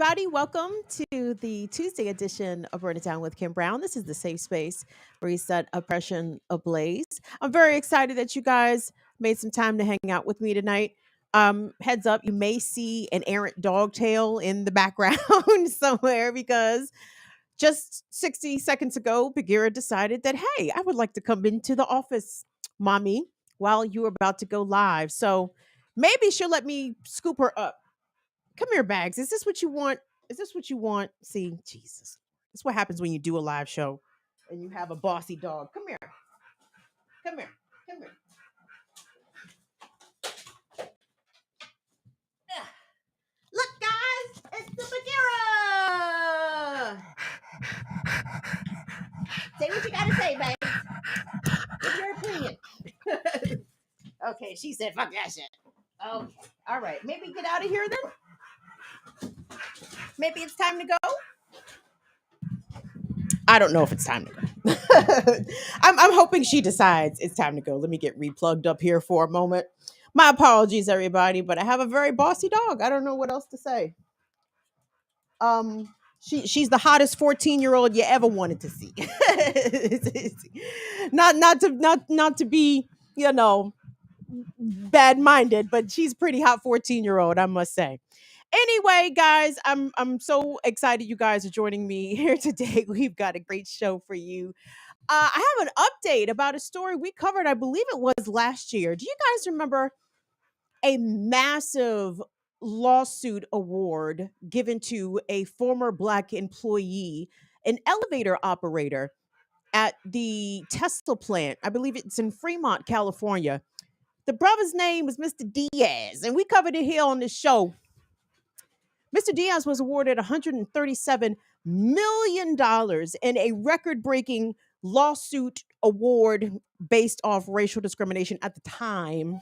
everybody. Welcome to the Tuesday edition of Burn It Down with Kim Brown. This is the safe space where we set oppression ablaze. I'm very excited that you guys made some time to hang out with me tonight. Heads up, you may see an errant dog tail in the background somewhere because just 60 seconds ago, Bagheera decided that, hey, I would like to come into the office, mommy, while you were about to go live. So maybe she'll let me scoop her up. Come here, Bags. Is this what you want? Is this what you want? See, Jesus. That's what happens when you do a live show and you have a bossy dog. Come here. Come here. Come here. Ugh. Look, guys, it's the Bagheera. Say what you gotta say, babe. Give your opinion. Okay, she said, fuck that shit. Okay. All right. Maybe get out of here then. Maybe it's time to go. I don't know if it's time to go. I'm hoping she decides it's time to go. Let me get replugged up here for a moment. My apologies, everybody, but I have a very bossy dog. I don't know what else to say. She's the hottest 14-year-old you ever wanted to see. not to be, bad minded, but she's pretty hot 14-year-old, I must say. Anyway, guys, I'm so excited you guys are joining me here today. We've got a great show for you. I have an update about a story we covered, I believe it was last year. Do you guys remember a massive lawsuit award given to a former Black employee, an elevator operator at the Tesla plant? I believe it's in Fremont, California. The brother's name was Mr. Diaz, and we covered it here on this show. Mr. Diaz was awarded $137 million in a record breaking lawsuit award based off racial discrimination at the time.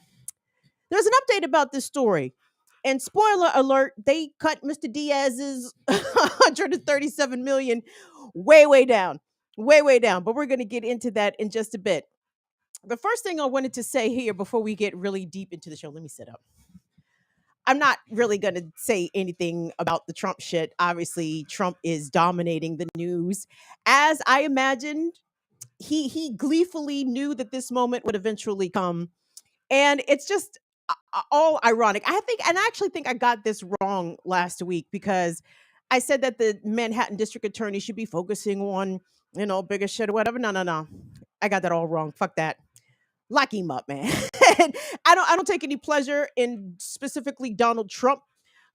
There's an update about this story. And spoiler alert, they cut Mr. Diaz's 137 million way, way down. Way, way down. But we're going to get into that in just a bit. The first thing I wanted to say here before we get really deep into the show, let me sit up. I'm not really going to say anything about the Trump shit. Obviously, Trump is dominating the news. As I imagined, he gleefully knew that this moment would eventually come. And it's just all ironic. I actually think I got this wrong last week because I said that the Manhattan District Attorney should be focusing on, bigger shit or whatever. No. I got that all wrong. Fuck that. Lock him up, man. I don't take any pleasure in specifically Donald Trump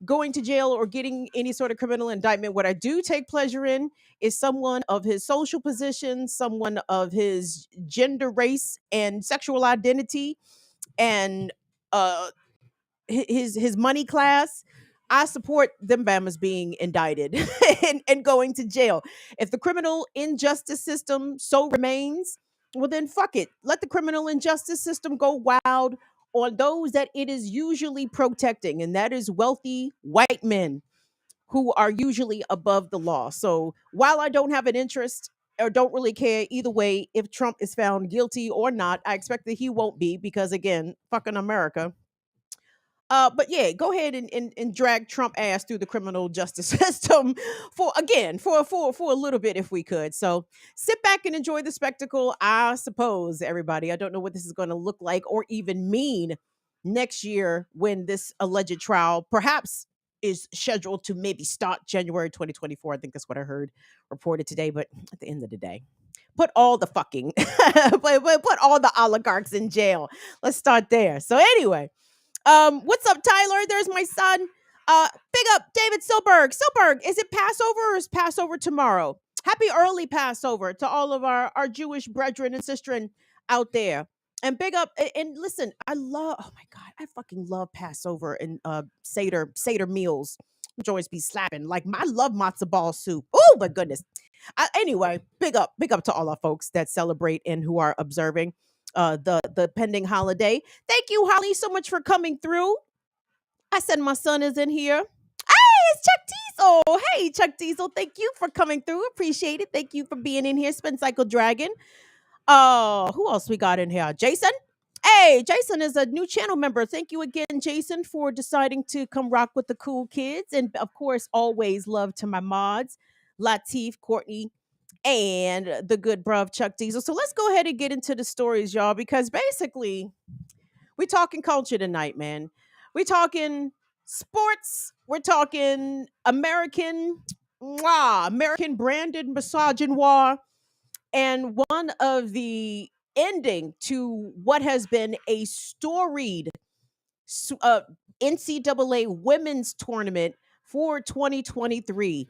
going to jail or getting any sort of criminal indictment. What I do take pleasure in is someone of his social position, someone of his gender, race, and sexual identity, and his money class. I support them Bamas being indicted and going to jail. If the criminal injustice system so remains, well then fuck it. Let the criminal injustice system go wild on those that it is usually protecting, and that is wealthy white men who are usually above the law. So while I don't have an interest or don't really care either way if Trump is found guilty or not, I expect that he won't be because again, fucking America. But yeah, go ahead and drag Trump ass through the criminal justice system for a little bit if we could. So sit back and enjoy the spectacle. I suppose everybody. I don't know what this is going to look like or even mean next year when this alleged trial perhaps is scheduled to maybe start January 2024. I think that's what I heard reported today. But at the end of the day, put all the fucking put all the oligarchs in jail. Let's start there. So anyway. What's up, Tyler? There's my son. Big up David Silberg. Silberg, is it Passover or is Passover tomorrow? Happy early Passover to all of our Jewish brethren and sistren out there. And big up and listen, oh my God, I fucking love Passover and Seder meals. Joyce be slapping. Like I love matzo ball soup. Oh my goodness. Anyway, big up to all our folks that celebrate and who are observing the pending holiday. Thank you, Holly, so much for coming through. I said my son is in here. Hey, it's Chuck Diesel. Hey, Chuck Diesel, thank you for coming through. Appreciate it. Thank you for being in here. Spin Cycle Dragon. Who else we got in here? Jason. Hey, Jason is a new channel member. Thank you again, Jason, for deciding to come rock with the cool kids. And of course, always love to my mods, Latif, Courtney, and the good bruv Chuck Diesel. So let's go ahead and get into the stories, y'all, because basically we talking culture tonight, man. We talking sports. We're talking American branded misogynoir, and one of the ending to what has been a storied uh, NCAA women's tournament for 2023.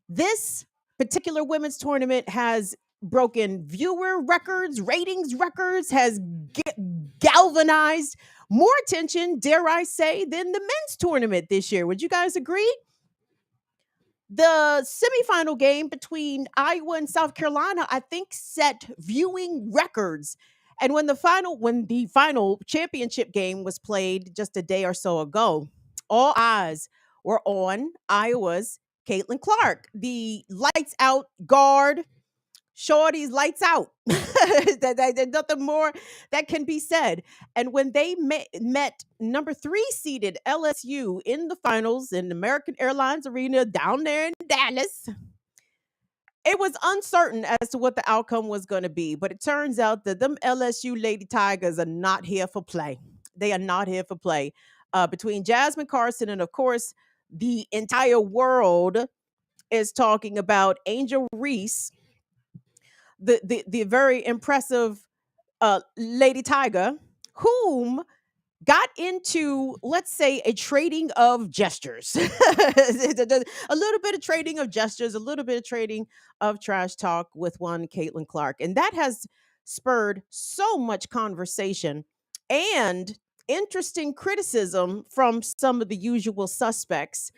This particular women's tournament has broken viewer records, ratings records, has galvanized more attention, dare I say, than the men's tournament this year. Would you guys agree? The semifinal game between Iowa and South Carolina, I think, set viewing records. And when the final championship game was played just a day or so ago, all eyes were on Iowa's Caitlin Clark, the lights out guard. Shorty's lights out. There's nothing more that can be said. And when they met number 3 seeded LSU in the finals in American Airlines Arena down there in Dallas, it was uncertain as to what the outcome was going to be. But it turns out that them LSU Lady Tigers are not here for play. They are not here for play. Between Jasmine Carson and, of course, the entire world is talking about Angel Reese, the very impressive Lady Tiger, whom got into, let's say, a trading of gestures. A little bit of trading of gestures, a little bit of trading of trash talk with one Caitlin Clark. And that has spurred so much conversation and interesting criticism from some of the usual suspects.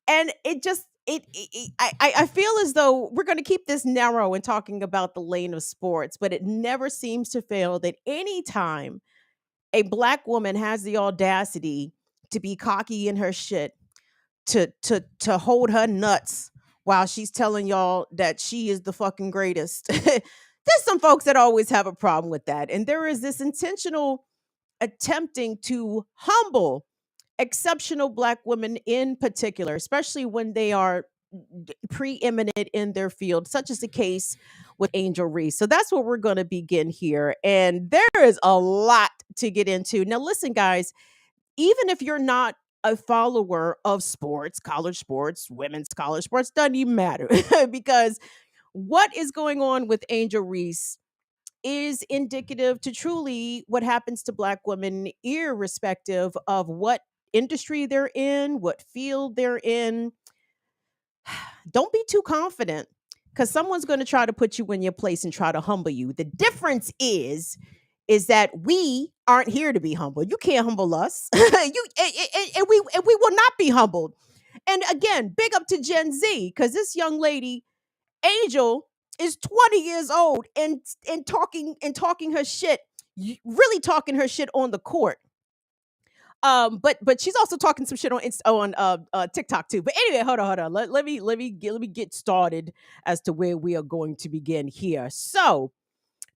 And it just, I feel as though we're going to keep this narrow in talking about the lane of sports, but it never seems to fail that anytime a black woman has the audacity to be cocky in her shit, to hold her nuts while she's telling y'all that she is the fucking greatest. There's some folks that always have a problem with that. And there is this intentional attempting to humble exceptional black women in particular, especially when they are preeminent in their field, such as the case with Angel Reese. So that's where we're going to begin here. And there is a lot to get into. Now, listen, guys, even if you're not a follower of sports, college sports, women's college sports, doesn't even matter because what is going on with Angel Reese is indicative to truly what happens to black women, irrespective of what industry they're in, what field they're in. Don't be too confident because someone's going to try to put you in your place and try to humble you. The difference is that we aren't here to be humbled. You can't humble us. And we will not be humbled. And again, big up to Gen Z because this young lady, Angel, is 20 years old and talking her shit, really talking her shit on the court. But she's also talking some shit on TikTok too. But anyway, hold on. Let me get started as to where we are going to begin here. So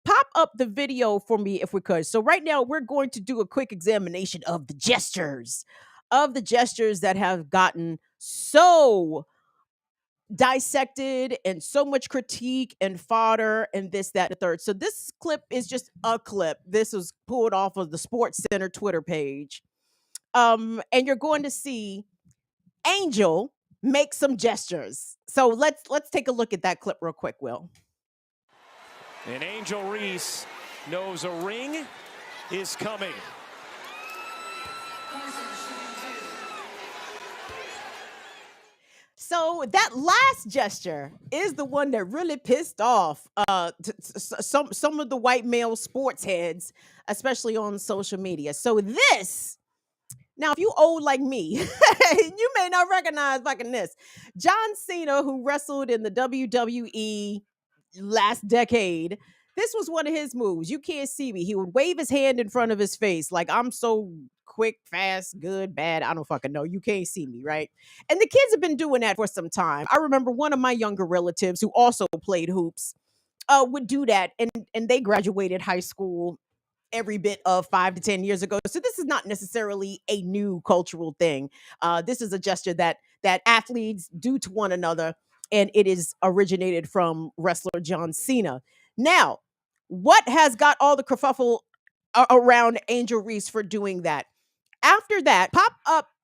pop up the video for me if we could. So right now we're going to do a quick examination of the gestures that have gotten so dissected and so much critique and fodder and this, that, and the third. So this clip is just a clip. This was pulled off of the Sports Center Twitter page. And you're going to see Angel make some gestures. So let's take a look at that clip real quick, Will. And Angel Reese knows a ring is coming. So that last gesture is the one that really pissed off some of the white male sports heads, especially on social media. So this, now if you old like me, you may not recognize fucking this. John Cena, who wrestled in the WWE last decade, this was one of his moves. You can't see me. He would wave his hand in front of his face like I'm so quick, fast, good, bad. I don't fucking know. You can't see me, right? And the kids have been doing that for some time. I remember one of my younger relatives who also played hoops would do that, and they graduated high school every bit of 5 to 10 years ago. So this is not necessarily a new cultural thing. This is a gesture that athletes do to one another, and it is originated from wrestler John Cena. Now, what has got all the kerfuffle around Angel Reese for doing that? After that, pop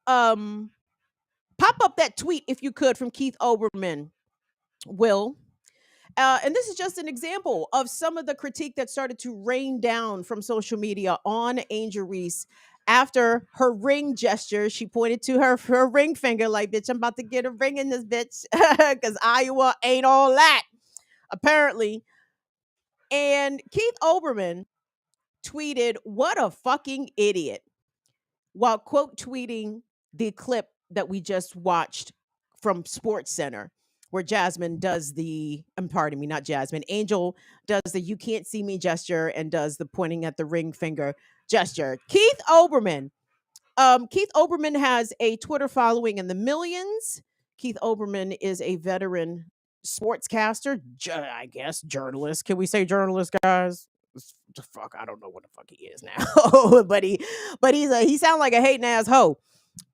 up that tweet if you could from Keith Olbermann, Will. And this is just an example of some of the critique that started to rain down from social media on Angel Reese after her ring gesture. She pointed to her ring finger like, bitch, I'm about to get a ring in this bitch because Iowa ain't all that, apparently. And Keith Olbermann tweeted, what a fucking idiot, while quote tweeting the clip that we just watched from Sports Center, where Jasmine does pardon me, not Jasmine, Angel does the you can't see me gesture and does the pointing at the ring finger gesture. Keith Olbermann has a Twitter following in the millions. Keith Olbermann is a veteran sportscaster, I guess journalist. Can we say journalist, guys? Fuck, I don't know what the fuck he is now, but he sounds like a hating ass hoe.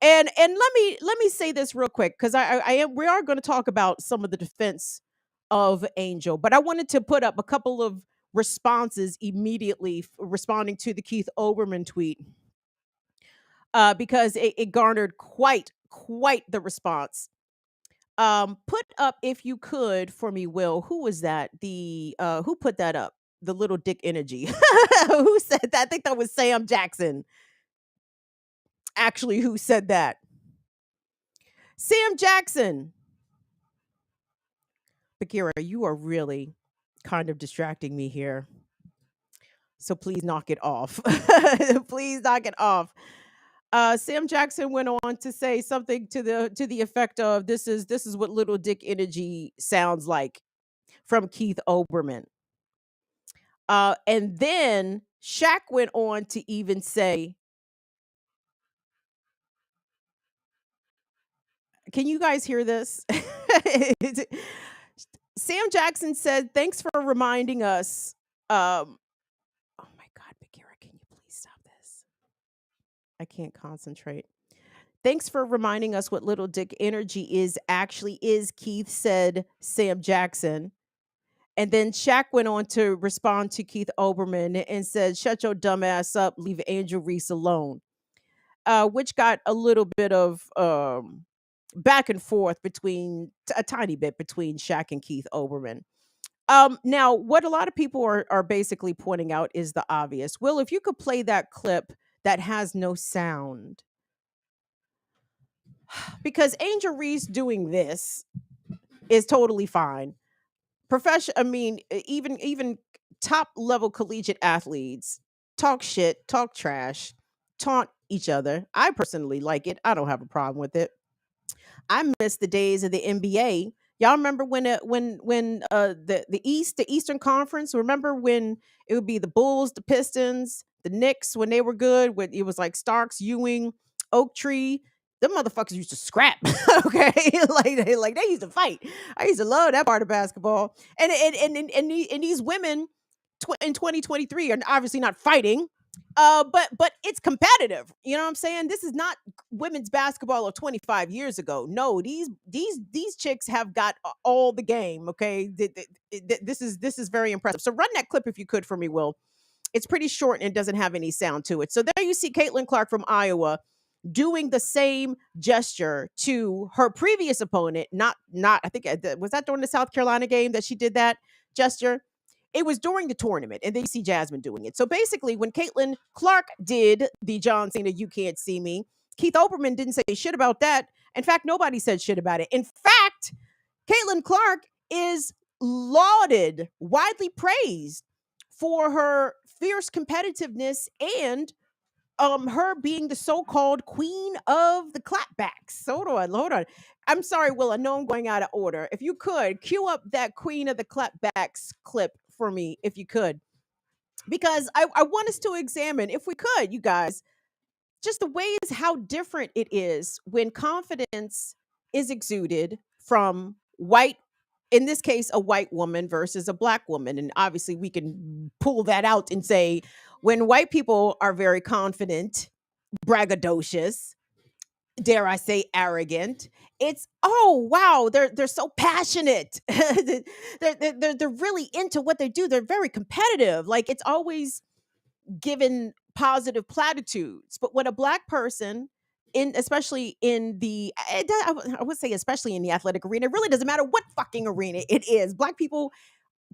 And let me say this real quick because we are going to talk about some of the defense of Angel, but I wanted to put up a couple of responses immediately responding to the Keith Olbermann tweet because it garnered quite the response. Put up if you could for me, Will. Who was that? The who put that up? The little dick energy. Who said that? I think that was Sam Jackson. Actually, who said that? Sam Jackson. Bakira, you are really kind of distracting me here. So please knock it off. Please knock it off. Sam Jackson went on to say something to the effect of this is what little dick energy sounds like from Keith Olbermann. And then Shaq went on to even say, can you guys hear this? Sam Jackson said, thanks for reminding us. Oh my God, Bakira, can you please stop this? I can't concentrate. Thanks for reminding us what little dick energy is, Keith said Sam Jackson. And then Shaq went on to respond to Keith Olbermann and said, shut your dumb ass up, leave Angel Reese alone. Which got a little bit of back and forth a tiny bit between Shaq and Keith Olbermann. Now, what a lot of people are basically pointing out is the obvious. Will, if you could play that clip that has no sound, because Angel Reese doing this is totally fine. I mean, even top level collegiate athletes talk shit, talk trash, taunt each other. I personally like it. I don't have a problem with it. I miss the days of the NBA. Y'all remember the Eastern Conference? Remember when it would be the Bulls, the Pistons, the Knicks when they were good? When it was like Starks, Ewing, Oak Tree. Them motherfuckers used to scrap, okay? like they used to fight. I used to love that part of basketball. And these women in 2023 are obviously not fighting, but it's competitive. You know what I'm saying? This is not women's basketball of 25 years ago. No, these chicks have got all the game. Okay, this is very impressive. So run that clip if you could for me, Will. It's pretty short and it doesn't have any sound to it. So there you see Caitlin Clark from Iowa doing the same gesture to her previous opponent. Not I think was that during the South Carolina game that she did that gesture. It was during the tournament, and then you see Jasmine doing it. So basically, when Caitlin Clark did the John Cena "You Can't See Me," Keith Olbermann didn't say shit about that. In fact, nobody said shit about it. In fact, Caitlin Clark is lauded, widely praised for her fierce competitiveness and her being the so-called queen of the clapbacks. Hold on. I'm sorry, Will. I know I'm going out of order. If you could cue up that queen of the clapbacks clip for me, if you could, because I want us to examine, if we could, you guys, just the ways how different it is when confidence is exuded from white, in this case, a white woman versus a black woman. And obviously we can pull that out and say, When white people are very confident, braggadocious, dare I say arrogant, it's oh wow, they're so passionate. They're really into what they do. They're very competitive. Like it's always given positive platitudes. But when a black person, in especially in the I would say especially in the athletic arena, it really doesn't matter what fucking arena it is. Black people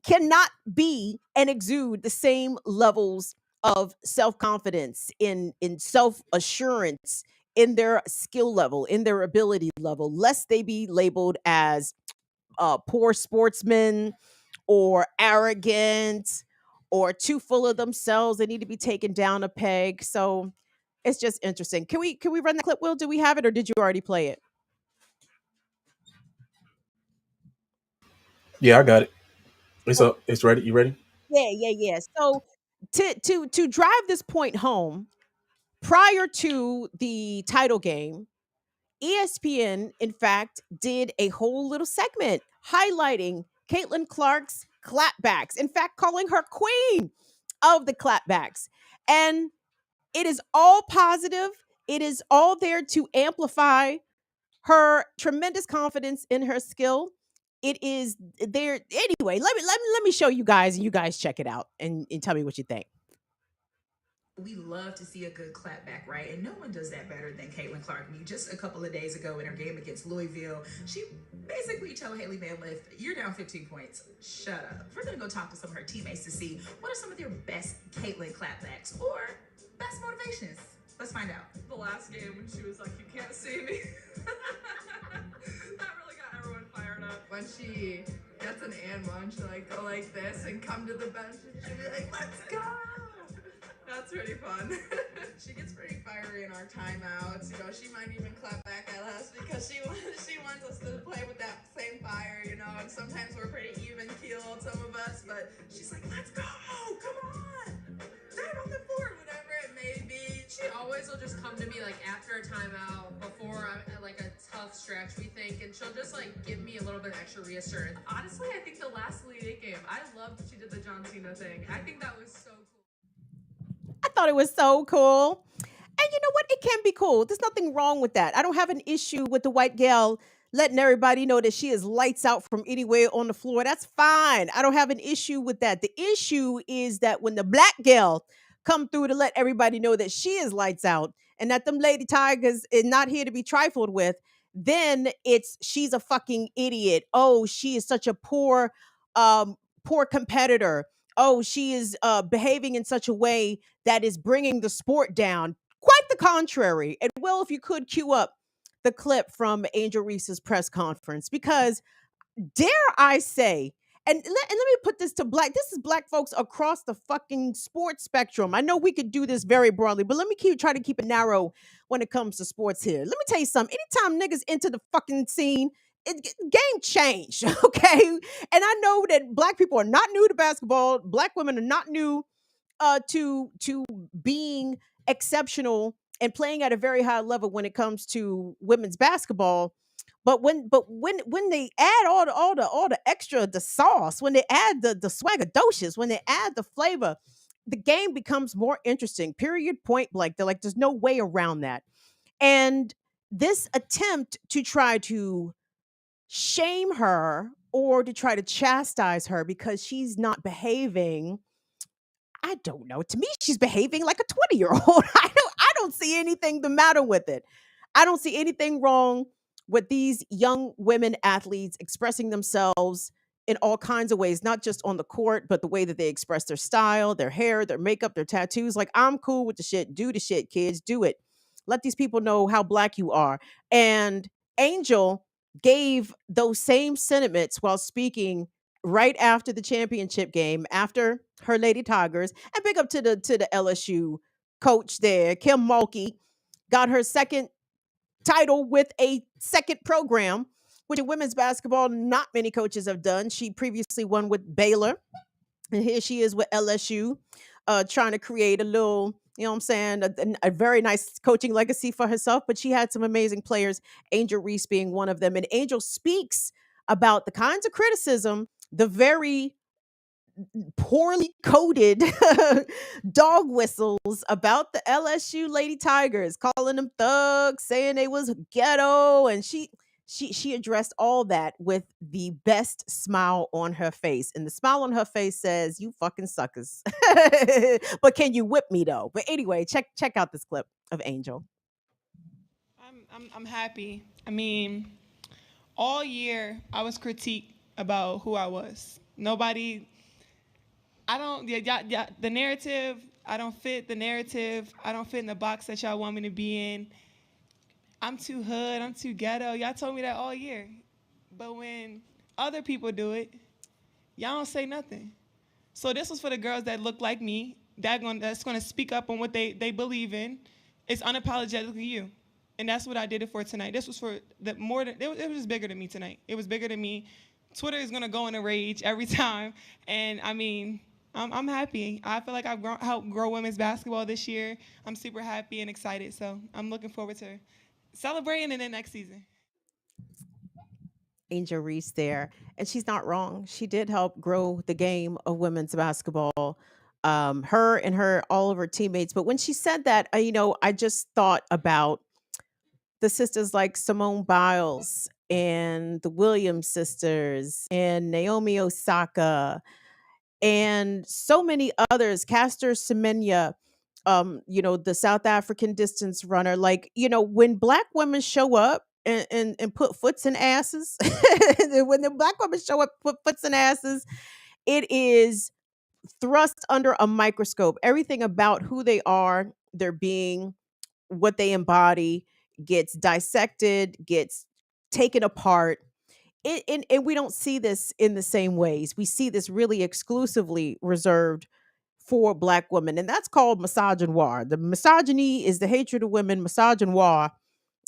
cannot be and exude the same levels of self-confidence, in self-assurance, in their skill level, in their ability level, lest they be labeled as poor sportsmen or arrogant or too full of themselves. They need to be taken down a peg. So it's just interesting. Can we run the clip, Will? Do we have it, or did you already play it? Yeah, I got it. It's Oh, up. It's ready. You ready? yeah. So to drive this point home, prior to the title game, ESPN, in fact, did a whole little segment highlighting Caitlin Clark's clapbacks, in fact, calling her queen of the clapbacks. And it is all positive. It is all there to amplify her tremendous confidence in her skill. It is there anyway. Let me show you guys, and you guys check it out and tell me what you think. We love to see a good clapback, right? And no one does that better than Caitlin Clark. I mean, just a couple of days ago in her game against Louisville, she basically told Haley Van Lith, "You're down 15 points. Shut up." We're gonna go talk to some of her teammates to see what are some of their best Caitlin clapbacks or best motivations. Let's find out. The last game when she was like, "You can't see me." That really got everyone fired up. When she gets an and one, she'll like go like this and come to the bench and she'll be like, "Let's go." That's pretty fun. She gets pretty fiery in our timeouts. You know, she might even clap back at us because she wants us to play with that same fire, you know, and sometimes we're pretty even keeled, some of us, but she's like, "Let's go, come on, dive on the floor," whatever it may be. She always will just come to me like after a timeout, before like a tough stretch, we think, and she'll just like give me a little bit extra reassurance. Honestly, I think the last Elite Eight game, I loved that she did the John Cena thing. I think that was so cool. I thought it was so cool. And you know what? It can be cool. There's nothing wrong with that. I don't have an issue with the white gal letting everybody know that she is lights out from anywhere on the floor. That's fine. I don't have an issue with that. The issue is that when the black gal come through to let everybody know that she is lights out and that them lady tigers is not here to be trifled with, then it's she's a fucking idiot. Oh, she is such a poor competitor. Oh, she is behaving in such a way that is bringing the sport down. Quite the contrary. And well, if you could cue up the clip from Angel Reese's press conference, because dare I say, and let me put this to black. This is black folks across the fucking sports spectrum. I know we could do this very broadly, but let me try to keep it narrow when it comes to sports here. Let me tell you something. Anytime niggas enter the fucking scene, game change, okay? And I know that black people are not new to basketball. Black women are not new to being exceptional and playing at a very high level when it comes to women's basketball. But when they add all the extra, the sauce, when they add the swaggadocious, when they add the flavor, the game becomes more interesting. Period. Point blank. They're like, there's no way around that. And this attempt to try to shame her or to try to chastise her because she's not behaving, I don't know. To me, she's behaving like a 20-year-old. I don't see anything the matter with it. I don't see anything wrong with these young women athletes expressing themselves in all kinds of ways, not just on the court, but the way that they express their style, their hair, their makeup, their tattoos. Like, I'm cool with the shit. Do the shit, kids. Do it. Let these people know how black you are. And Angel gave those same sentiments while speaking right after the championship game, after her Lady Tigers, and big up to the LSU coach there, Kim Mulkey, got her second title with a second program, which in women's basketball, not many coaches have done. She previously won with Baylor, and here she is with LSU, trying to create a little, you know what I'm saying, a very nice coaching legacy for herself. But she had some amazing players, Angel Reese being one of them. And Angel speaks about the kinds of criticism, the very poorly coded dog whistles about the LSU Lady Tigers, calling them thugs, saying they was ghetto, and she addressed all that with the best smile on her face. And the smile on her face says, "You fucking suckers." But can you whip me though? But anyway, check out this clip of Angel. I'm happy. I mean, all year I was critiqued about who I was. Nobody, I don't, yeah, the narrative, I don't fit the narrative. I don't fit in the box that y'all want me to be in. I'm too hood, I'm too ghetto. Y'all told me that all year. But when other people do it, y'all don't say nothing. So this was for the girls that look like me, that's gonna speak up on what they believe in. It's unapologetically you. And that's what I did it for tonight. This was for the more than, it was bigger than me tonight. It was bigger than me. Twitter is gonna go in a rage every time. And I mean, I'm happy. I feel like I've helped grow women's basketball this year. I'm super happy and excited. So I'm looking forward to celebrating in the next season. Angel Reese there. And she's not wrong. She did help grow the game of women's basketball. Her and her all of her teammates. But when she said that, I just thought about the sisters like Simone Biles and the Williams sisters and Naomi Osaka and so many others, Castor Semenya, the South African distance runner. Like, when black women show up and put foots in asses, when the black women show up, put foots in asses, it is thrust under a microscope. Everything about who they are, their being, what they embody gets dissected, gets taken apart. And we don't see this in the same ways. We see this really exclusively reserved for black women, and that's called misogynoir. The misogyny is the hatred of women. Misogynoir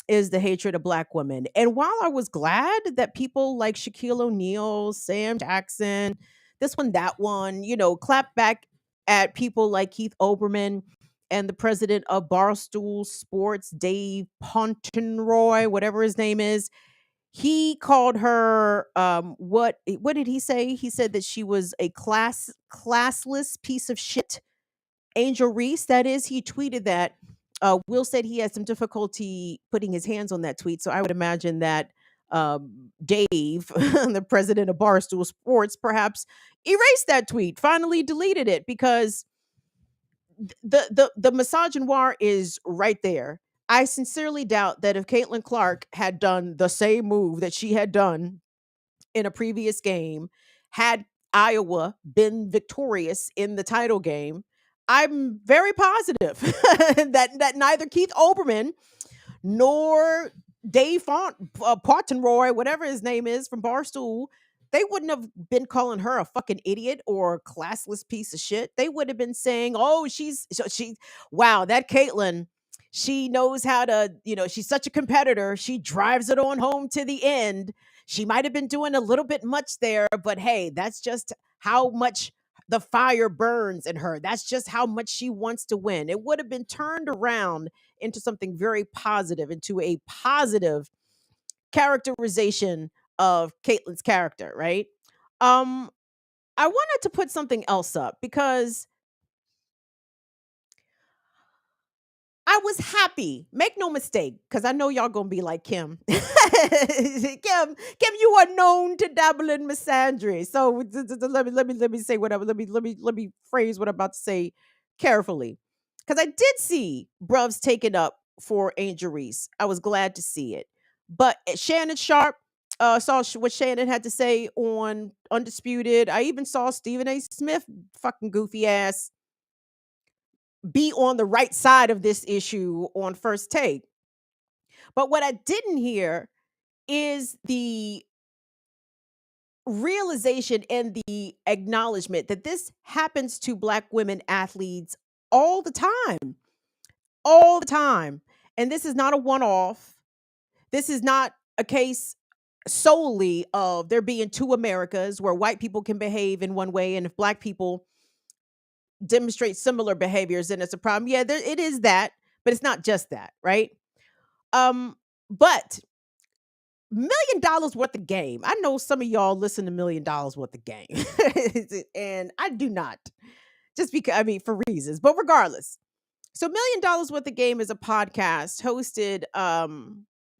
is the hatred of black women. And while I was glad that people like Shaquille O'Neal, Sam Jackson, this one, that one, clap back at people like Keith Olbermann and the president of Barstool Sports, Dave Pontenroy, whatever his name is, he called her what did he say? He said that she was a classless piece of shit. Angel Reese, that is, he tweeted that. Will said he had some difficulty putting his hands on that tweet, so I would imagine that Dave, the president of Barstool Sports, perhaps erased that tweet, finally deleted it, because the misogynoir is right there. I sincerely doubt that if Caitlin Clark had done the same move that she had done in a previous game, had Iowa been victorious in the title game, I'm very positive that neither Keith Olbermann nor Dave Pontenroy, whatever his name is from Barstool, they wouldn't have been calling her a fucking idiot or classless piece of shit. They would have been saying, "Oh, wow, that Caitlin, she knows how to, she's such a competitor. She drives it on home to the end. She might have been doing a little bit much there, but hey, that's just how much the fire burns in her. That's just how much she wants to win." It would have been turned around into something very positive, into a positive characterization of Caitlin's character, right? Um, I wanted to put something else up because I was happy. Make no mistake, because I know y'all gonna be like Kim. Kim, you are known to dabble in misandry. So let me say whatever. Let me phrase what I'm about to say carefully, because I did see Bruvs taken up for Angel Reese. I was glad to see it, but Shannon Sharp saw what Shannon had to say on Undisputed. I even saw Stephen A. Smith, fucking goofy ass, be on the right side of this issue on First Take. But what I didn't hear is the realization and the acknowledgement that this happens to black women athletes all the time. All the time. And this is not a one-off. This is not a case solely of there being two Americas where white people can behave in one way, and if black people demonstrate similar behaviors, then it's a problem. Yeah, it is that, but it's not just that, right? But $1 million worth of game. I know some of y'all listen to $1 million worth of game, and I do not. Just because, I mean, for reasons, but regardless. So $1 million worth of game is a podcast hosted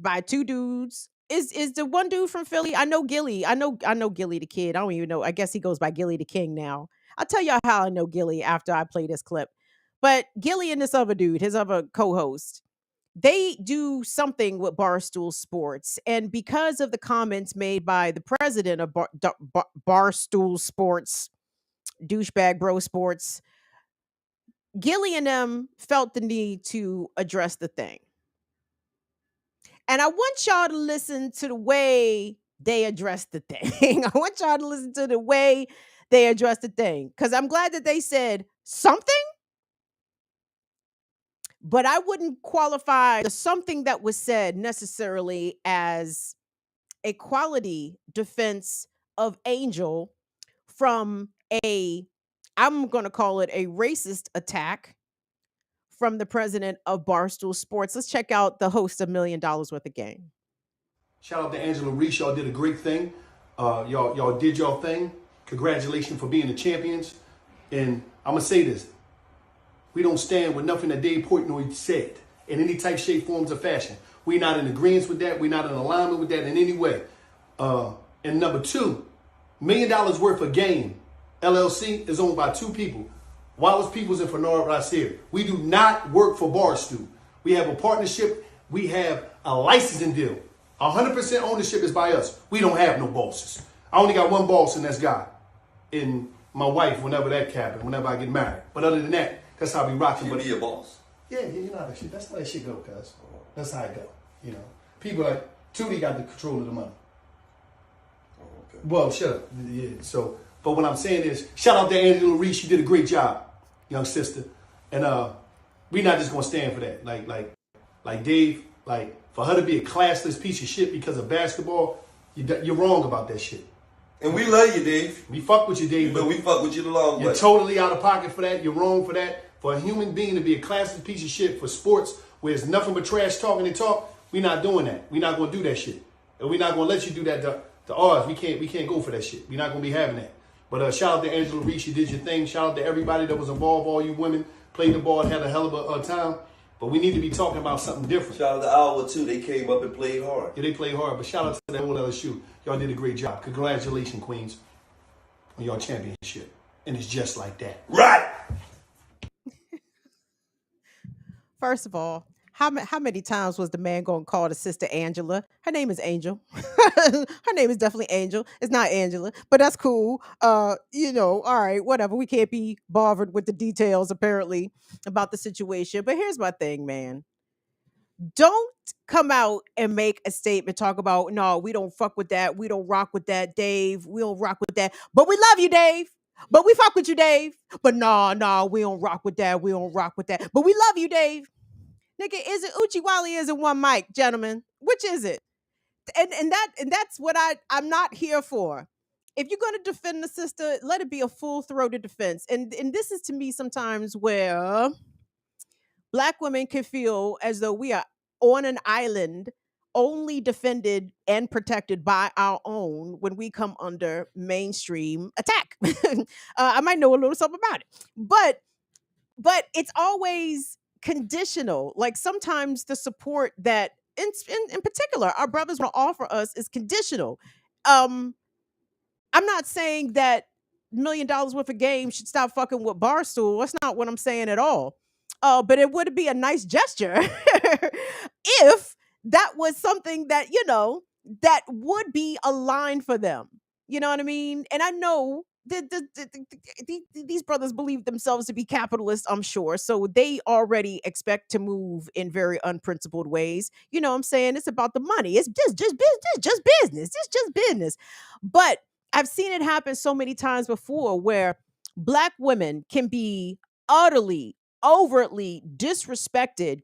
by two dudes. Is the one dude from Philly? I know Gilly. I know Gilly the kid. I don't even know. I guess he goes by Gilly the King now. I'll tell y'all how I know Gilly after I play this clip. But Gilly and this other dude, his other co-host, they do something with Barstool Sports. And because of the comments made by the president of Barstool Sports, douchebag bro sports, Gilly and them felt the need to address the thing. And I want y'all to listen to the way they address the thing. I want y'all to listen to the way they address the thing. Because I'm glad that they said something, but I wouldn't qualify the something that was said necessarily as a quality defense of Angel from I'm going to call it a racist attack from the president of Barstool Sports. Let's check out the host of $1 million worth of game. Shout out to Angel Reese. Y'all did a great thing. Y'all did y'all thing. Congratulations for being the champions. And I'm going to say this. We don't stand with nothing that Dave Portnoy said in any type, shape, forms, or fashion. We're not in agreement with that. We're not in alignment with that in any way. And number two, $1 million worth of game, LLC, is owned by two people. Wallace Peoples and Fernard Rasir. We do not work for Barstool. We have a partnership. We have a licensing deal. 100% ownership is by us. We don't have no bosses. I only got one boss, and that's God. And my wife, whenever that happens, whenever I get married. But other than that, that's how we rock. You be a boss? Yeah, you know how that shit. That's how that shit go, cuz. That's how it go. You know, people like Tootie got the control of the money. Oh, okay. Well, shut up. Yeah. So, but what I'm saying is, shout out to Angela Reese. You did a great job, young sister. And we're not just gonna stand for that. Like Dave. Like for her to be a classless piece of shit because of basketball, you're wrong about that shit. And we love you, Dave. We fuck with you, Dave. But we fuck with you the long way. You're totally out of pocket for that. You're wrong for that. For a human being to be a classless piece of shit for sports where it's nothing but trash talking and talk, we're not doing that. We're not gonna do that shit. And we're not gonna let you do that to ours. We can't go for that shit. We're not gonna be having that. But shout out to Angela Reese, you did your thing. Shout out to everybody that was involved, all you women, played the ball and had a hell of a time. But we need to be talking about something different. Shout out to Iowa too. They came up and played hard. Yeah, they played hard. But shout out to that whole LSU. Y'all did a great job. Congratulations, Queens, on your championship. And it's just like that. Right. First of all, how many times was the man going to call the sister Angela? Her name is Angel. Her name is definitely Angel. It's not Angela, but that's cool. All right, whatever. We can't be bothered with the details apparently about the situation. But here's my thing, man. Don't come out and make a statement, talk about, no, we don't fuck with that. We don't rock with that, Dave. We don't rock with that. But we love you, Dave. But we fuck with you, Dave. But no, we don't rock with that. We don't rock with that. But we love you, Dave. Nigga, is it Uchi Wally? Is it one mic, gentlemen? Which is it? And that's what I'm not here for. If you're going to defend the sister, let it be a full-throated defense. And this is to me sometimes where Black women can feel as though we are on an island only defended and protected by our own when we come under mainstream attack. I might know a little something about it. But it's always conditional. Like sometimes the support that in particular our brothers will offer us is conditional. I'm not saying that $1 million worth of game should stop fucking with Barstool. That's not what I'm saying at all. But it would be a nice gesture if that was something that, that would be a line for them. You know what I mean? And I know these brothers believe themselves to be capitalists, I'm sure. So they already expect to move in very unprincipled ways. You know what I'm saying? It's about the money. It's just business. It's just business. But I've seen it happen so many times before where Black women can be utterly, overtly disrespected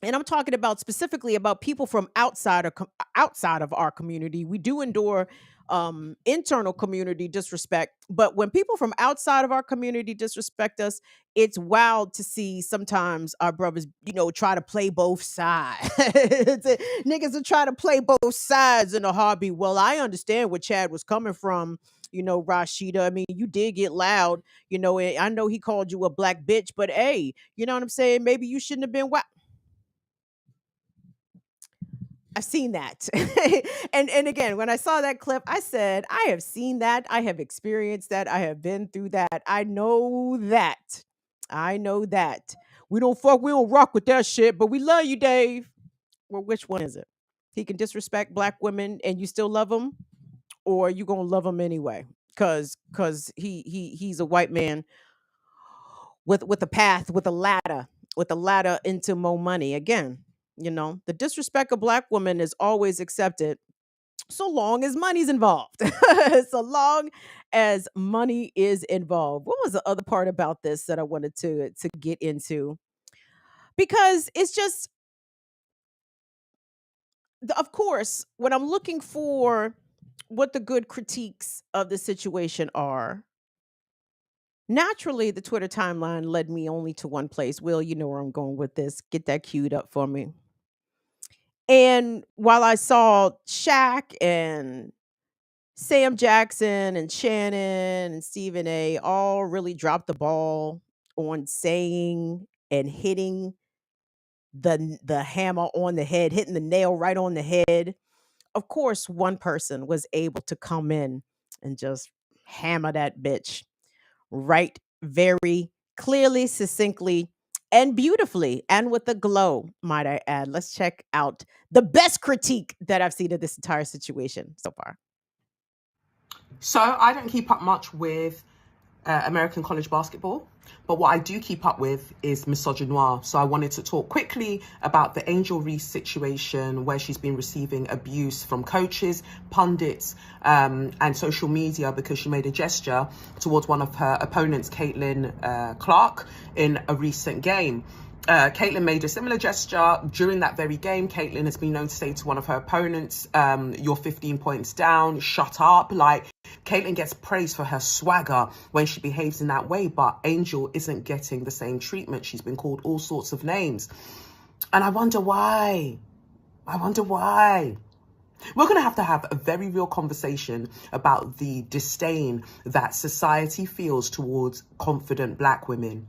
and I'm talking about specifically about people from outside of our community. We do endure internal community disrespect, but when people from outside of our community disrespect us, it's wild to see sometimes our brothers, try to play both sides. Niggas will try to play both sides in a hobby. Well, I understand where Chad was coming from. Rashida, I mean, you did get loud. I know he called you a black bitch, but hey, you know what I'm saying? Maybe you shouldn't have been. I've seen that. And again, when I saw that clip, I said, I have seen that. I have experienced that. I have been through that. I know that. I know that. We don't rock with that shit, but we love you, Dave. Well, which one is it? He can disrespect black women and you still love him, or you gonna love him anyway? Cause he's a white man with a path, with a ladder into more money. Again, the disrespect of black women is always accepted so long as money's involved. So long as money is involved. What was the other part about this that I wanted to get into? Because it's just, of course, when I'm looking for what the good critiques of the situation are, naturally the Twitter timeline led me only to one place. Will, you know where I'm going with this. Get that queued up for me. And while I saw Shaq and Sam Jackson and Shannon and Stephen A all really dropped the ball on saying and hitting the hammer on the head, hitting the nail right on the head. Of course, one person was able to come in and just hammer that bitch right very clearly, succinctly, and beautifully, and with a glow, might I add. Let's check out the best critique that I've seen of this entire situation so far. So I don't keep up much with American college basketball, but what I do keep up with is misogynoir. So I wanted to talk quickly about the Angel Reese situation, where she's been receiving abuse from coaches, pundits, and social media because she made a gesture towards one of her opponents, Caitlin Clark, in a recent game. Caitlin made a similar gesture during that very game. Caitlin has been known to say to one of her opponents, you're 15 points down, shut up. Like, Caitlin gets praised for her swagger when she behaves in that way, but Angel isn't getting the same treatment. She's been called all sorts of names. And I wonder why. We're going to have a very real conversation about the disdain that society feels towards confident black women,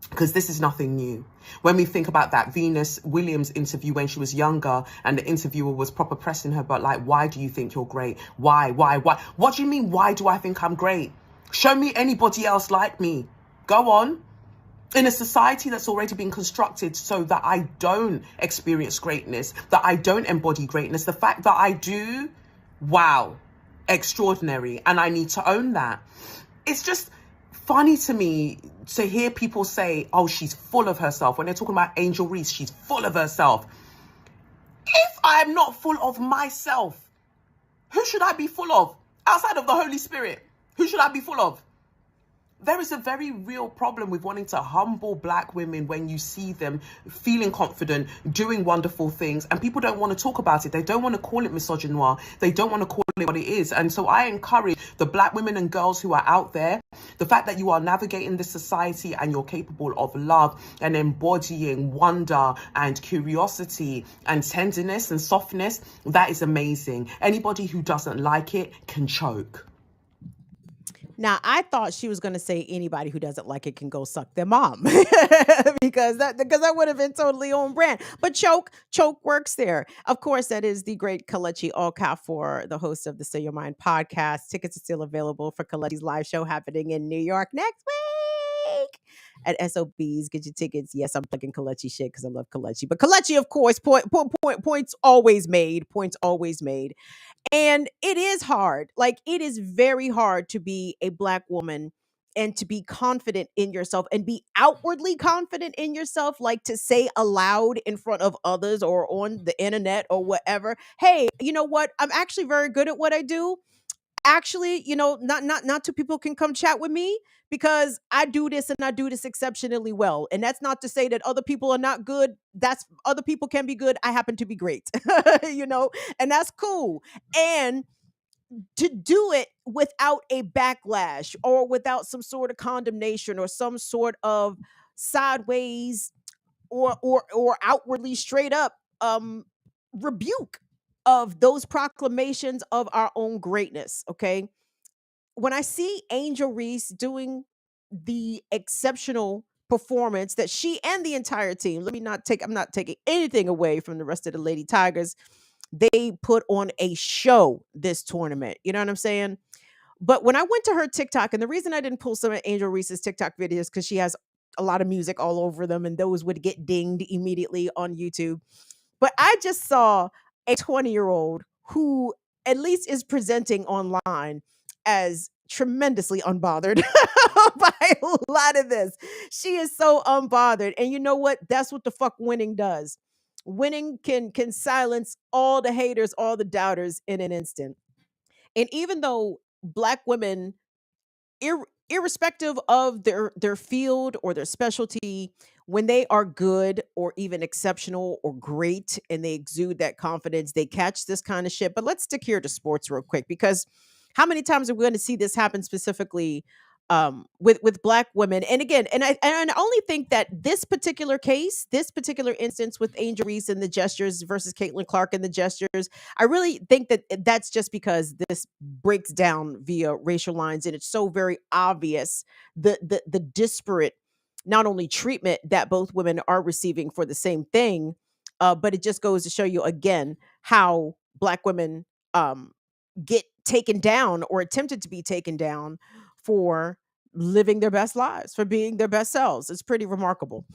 because this is nothing new. When we think about that Venus Williams interview when she was younger and the interviewer was proper pressing her, but like, why do you think you're great? Why? What do you mean, why do I think I'm great? Show me anybody else like me. Go on. In a society that's already been constructed so that I don't experience greatness, that I don't embody greatness, the fact that I do, wow, extraordinary. And I need to own that. It's just funny to me to hear people say, oh, she's full of herself. When they're talking about Angel Reese, she's full of herself. If I am not full of myself, who should I be full of? Outside of the Holy Spirit, who should I be full of? There is a very real problem with wanting to humble black women when you see them feeling confident, doing wonderful things, and people don't want to talk about it. They don't want to call it misogynoir. They don't want to call it what it is. And so I encourage the black women and girls who are out there, the fact that you are navigating this society and you're capable of love and embodying wonder and curiosity and tenderness and softness, that is amazing. Anybody who doesn't like it can choke. Now, I thought she was going to say anybody who doesn't like it can go suck their mom because that would have been totally on brand. But choke works there. Of course, that is the great Kelechi Okafor, the host of the Say Your Mind podcast. Tickets are still available for Kelechi's live show happening in New York next week at SOBs. Get your tickets. Yes, I'm plugging Kelechi shit because I love Kelechi. But Kelechi, of course, points always made. Points always made. And it is hard. Like, it is very hard to be a black woman and to be confident in yourself and be outwardly confident in yourself, like to say aloud in front of others or on the internet or whatever, hey, you know what? I'm actually very good at what I do. actually, not two people can come chat with me because I do this and I do this exceptionally well. And that's not to say that other people are not good. That's other people can be good. I happen to be great, and that's cool. And to do it without a backlash or without some sort of condemnation or some sort of sideways or outwardly straight up rebuke of those proclamations of our own greatness. Okay, when I see Angel Reese doing the exceptional performance that she and the entire team, I'm not taking anything away from the rest of the Lady Tigers. They put on a show this tournament. You know what I'm saying? But when I went to her TikTok, and the reason I didn't pull some of Angel Reese's TikTok videos because she has a lot of music all over them, and those would get dinged immediately on YouTube. But I just saw a 20-year-old who at least is presenting online as tremendously unbothered by a lot of this. She is so unbothered. And you know what? That's what the fuck winning does. Winning can silence all the haters, all the doubters in an instant. And even though black women, irrespective of their field or their specialty, when they are good or even exceptional or great and they exude that confidence, they catch this kind of shit. But let's stick here to sports real quick, because how many times are we going to see this happen specifically with black women? And again, and I only think that this particular case, this particular instance with Angel Reese and the gestures versus Caitlin Clark and the gestures, I really think that that's just because this breaks down via racial lines, and it's so very obvious the disparate not only treatment that both women are receiving for the same thing, but it just goes to show you again how black women um, get taken down or attempted to be taken down for living their best lives, for being their best selves. It's pretty remarkable.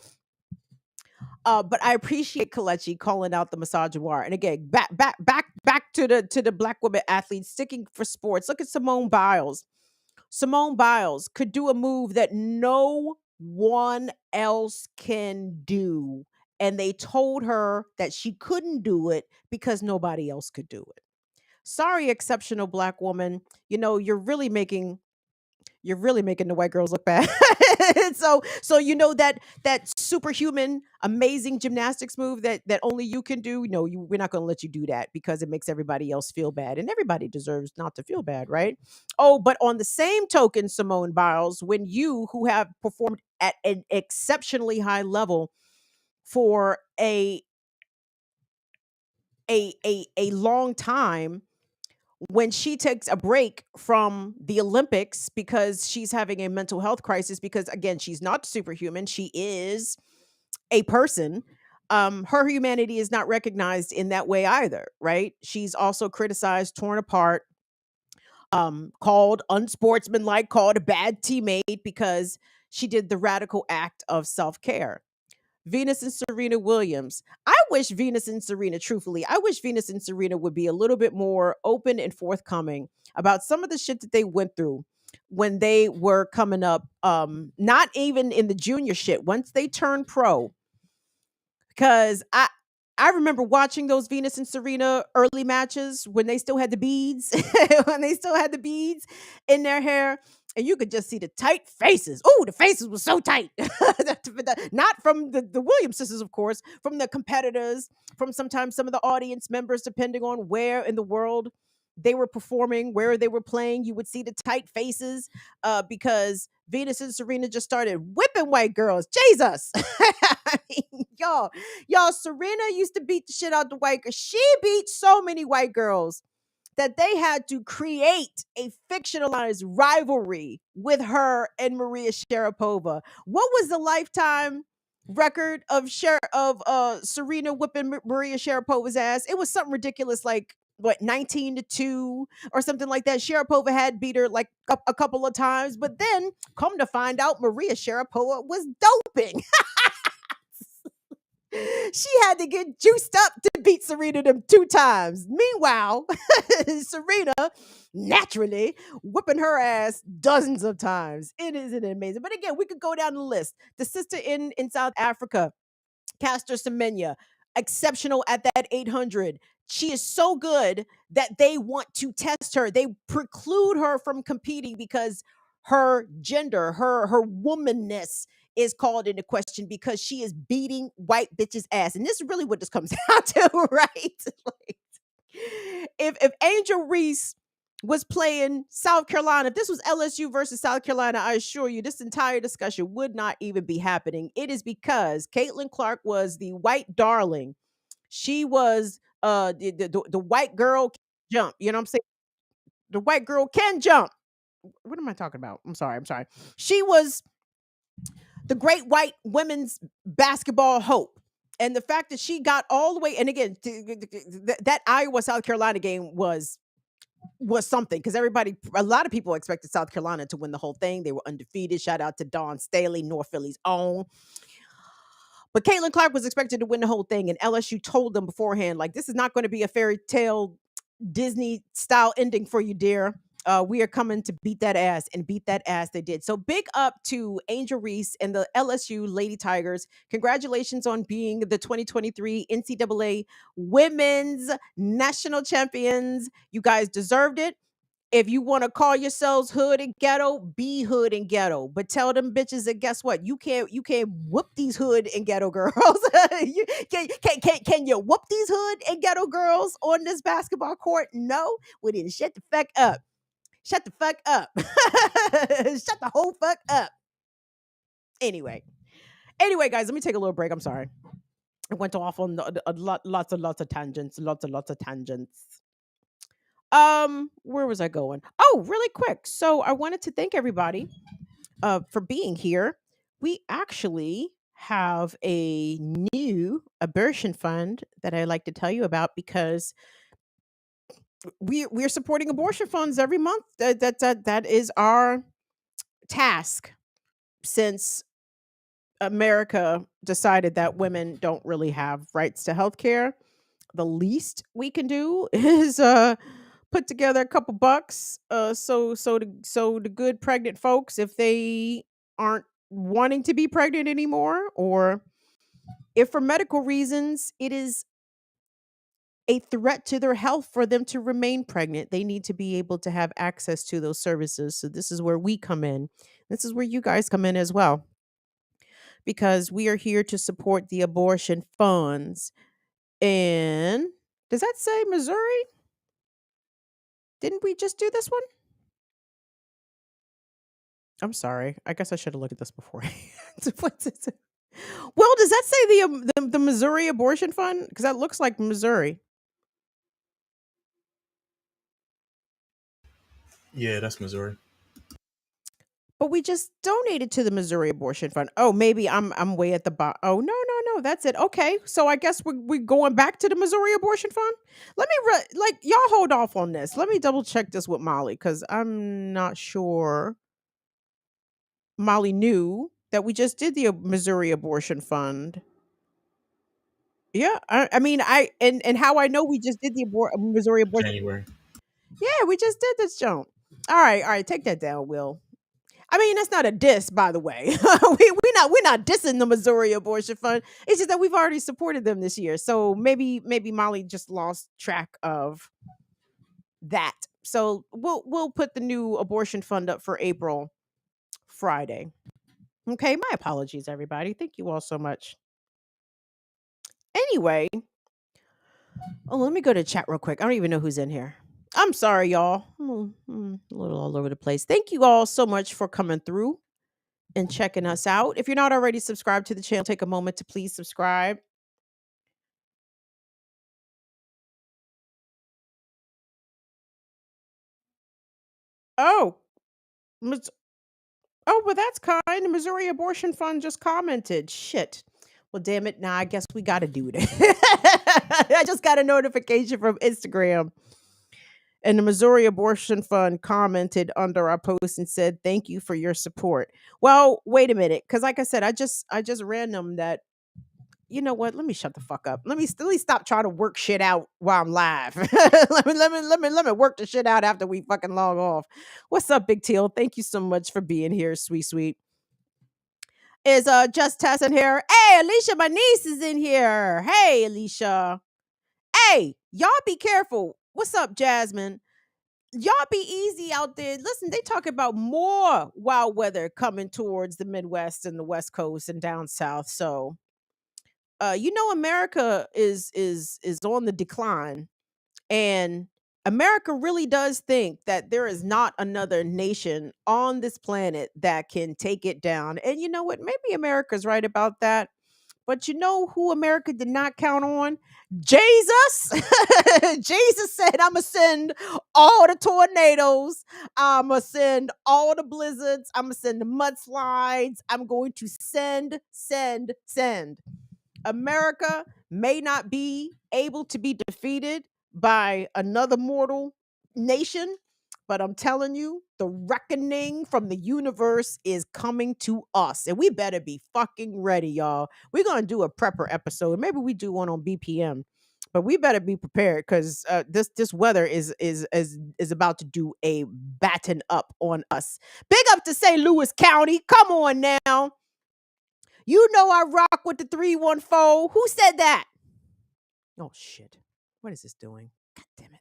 But I appreciate Kalechi calling out the misogynoir. And again, back to the black women athletes sticking for sports. Look at Simone Biles. Simone Biles could do a move that no one else can do. And they told her that she couldn't do it because nobody else could do it. Sorry, exceptional black woman. You're really making the white girls look bad. So that superhuman, amazing gymnastics move that only you can do. No, we're not going to let you do that because it makes everybody else feel bad, and everybody deserves not to feel bad, right? Oh, but on the same token, Simone Biles, when you who have performed at an exceptionally high level for a long time, when she takes a break from the Olympics because she's having a mental health crisis, because again, she's not superhuman, she is a person. Her humanity is not recognized in that way either, right? She's also criticized, torn apart, called unsportsmanlike, called a bad teammate because she did the radical act of self-care. Venus and Serena Williams. I wish Venus and Serena would be a little bit more open and forthcoming about some of the shit that they went through when they were coming up, not even in the junior shit, once they turned pro. Because I remember watching those Venus and Serena early matches when they still had the beads, when they still had the beads in their hair, and you could just see the tight faces. Oh, the faces were so tight. Not from the Williams sisters, of course, from the competitors, from sometimes some of the audience members, depending on where in the world they were performing, where they were playing. You would see the tight faces because Venus and Serena just started whipping white girls. Jesus. I mean, y'all, Serena used to beat the shit out the white girl. She beat so many white girls that they had to create a fictionalized rivalry with her and Maria Sharapova. What was the lifetime record of Serena whipping Maria Sharapova's ass? It was something ridiculous, like what, 19-2 or something like that. Sharapova had beat her like a couple of times, but then come to find out Maria Sharapova was doping. She had to get juiced up to beat Serena them 2 times. Meanwhile, Serena naturally whipping her ass dozens of times. It isn't amazing. But again, we could go down the list. The sister in South Africa, Caster Semenya, exceptional at that 800. she is so good that they want to test her. They preclude her from competing because her gender, her womanness is called into question because she is beating white bitches ass. And this is really what this comes down to, right? Like, if Angel Reese was playing South Carolina, if this was LSU versus South Carolina, I assure you this entire discussion would not even be happening. It is because Caitlin Clark was the white darling. She was the white girl can jump. You know what I'm saying? The white girl can jump. What am I talking about? I'm sorry. She was the great white women's basketball hope. And the fact that she got all the way, and again, that Iowa South Carolina game was something because a lot of people expected South Carolina to win the whole thing. They were undefeated. Shout out to Dawn Staley, North Philly's own. But Caitlin Clark was expected to win the whole thing, and LSU told them beforehand, like, this is not going to be a fairy tale Disney style ending for you, dear. We are coming to beat that ass, and beat that ass they did. So big up to Angel Reese and the LSU Lady Tigers. Congratulations on being the 2023 NCAA Women's National Champions. You guys deserved it. If you want to call yourselves hood and ghetto, be hood and ghetto. But tell them bitches that guess what? You can't whoop these hood and ghetto girls. Can you whoop these hood and ghetto girls on this basketball court? No. Well then shut the fuck up. Shut the fuck up. Shut the whole fuck up. Anyway, guys, let me take a little break. I'm sorry. I went off on lots of tangents. Where was I going? Oh, really quick. So I wanted to thank everybody for being here. We actually have a new abortion fund that I like to tell you about because we're supporting abortion funds every month. That is our task since America decided that women don't really have rights to health care. The least we can do is put together a couple bucks so the good pregnant folks, if they aren't wanting to be pregnant anymore, or if for medical reasons it is a threat to their health for them to remain pregnant, they need to be able to have access to those services. So this is where we come in. This is where you guys come in as well, because we are here to support the abortion funds. And does that say Missouri? Didn't we just do this one? I'm sorry. I guess I should have looked at this before. What's it say? Well, does that say the Missouri Abortion Fund? Because that looks like Missouri. Yeah, that's Missouri. But we just donated to the Missouri Abortion Fund. Oh, maybe I'm way at the bottom. Oh, no, that's it. Okay, so I guess we're going back to the Missouri Abortion Fund. Let me y'all hold off on this. Let me double check this with Molly because I'm not sure Molly knew that we just did the Missouri Abortion Fund. Yeah, I mean, and how I know we just did the Missouri Abortion. January. Yeah, we just did this jump. All right, take that down, Will. I mean, that's not a diss, by the way. We're not dissing the Missouri Abortion Fund. It's just that we've already supported them this year, so maybe Molly just lost track of that. So we'll put the new abortion fund up for April Friday. Okay, my apologies, everybody. Thank you all so much. Anyway, let me go to chat real quick. I don't even know who's in here. I'm sorry, y'all. I'm a little all over the place. Thank you all so much for coming through and checking us out. If you're not already subscribed to the channel, take a moment to please subscribe. Oh, well, that's kind. The Missouri Abortion Fund just commented. Shit. Well, damn it. Now I guess we got to do that. I just got a notification from Instagram. And the Missouri Abortion Fund commented under our post and said, "Thank you for your support." Well, wait a minute, because like I said, I just random that. You know what? Let me shut the fuck up. Let me stop trying to work shit out while I'm live. let me work the shit out after we fucking log off. What's up, Big Teal? Thank you so much for being here, sweet. Is Just Tess in here? Hey, Alicia, my niece is in here. Hey, Alicia. Hey, Y'all be careful. What's up, Jasmine? Y'all be easy out there. Listen, they talk about more wild weather coming towards the Midwest and the West Coast and down south. So, America is on the decline, and America really does think that there is not another nation on this planet that can take it down. And you know what? Maybe America's right about that. But you know who America did not count on? Jesus. Jesus said, I'm going to send all the tornadoes. I'm going to send all the blizzards. I'm going to send the mudslides. I'm going to send. America may not be able to be defeated by another mortal nation, but I'm telling you, the reckoning from the universe is coming to us, and we better be fucking ready, y'all. We're gonna do a prepper episode. Maybe we do one on BPM, but we better be prepared because this weather is about to do a batten up on us. Big up to St. Louis County. Come on now. You know I rock with the 314. Who said that? Oh shit. What is this doing? God damn it.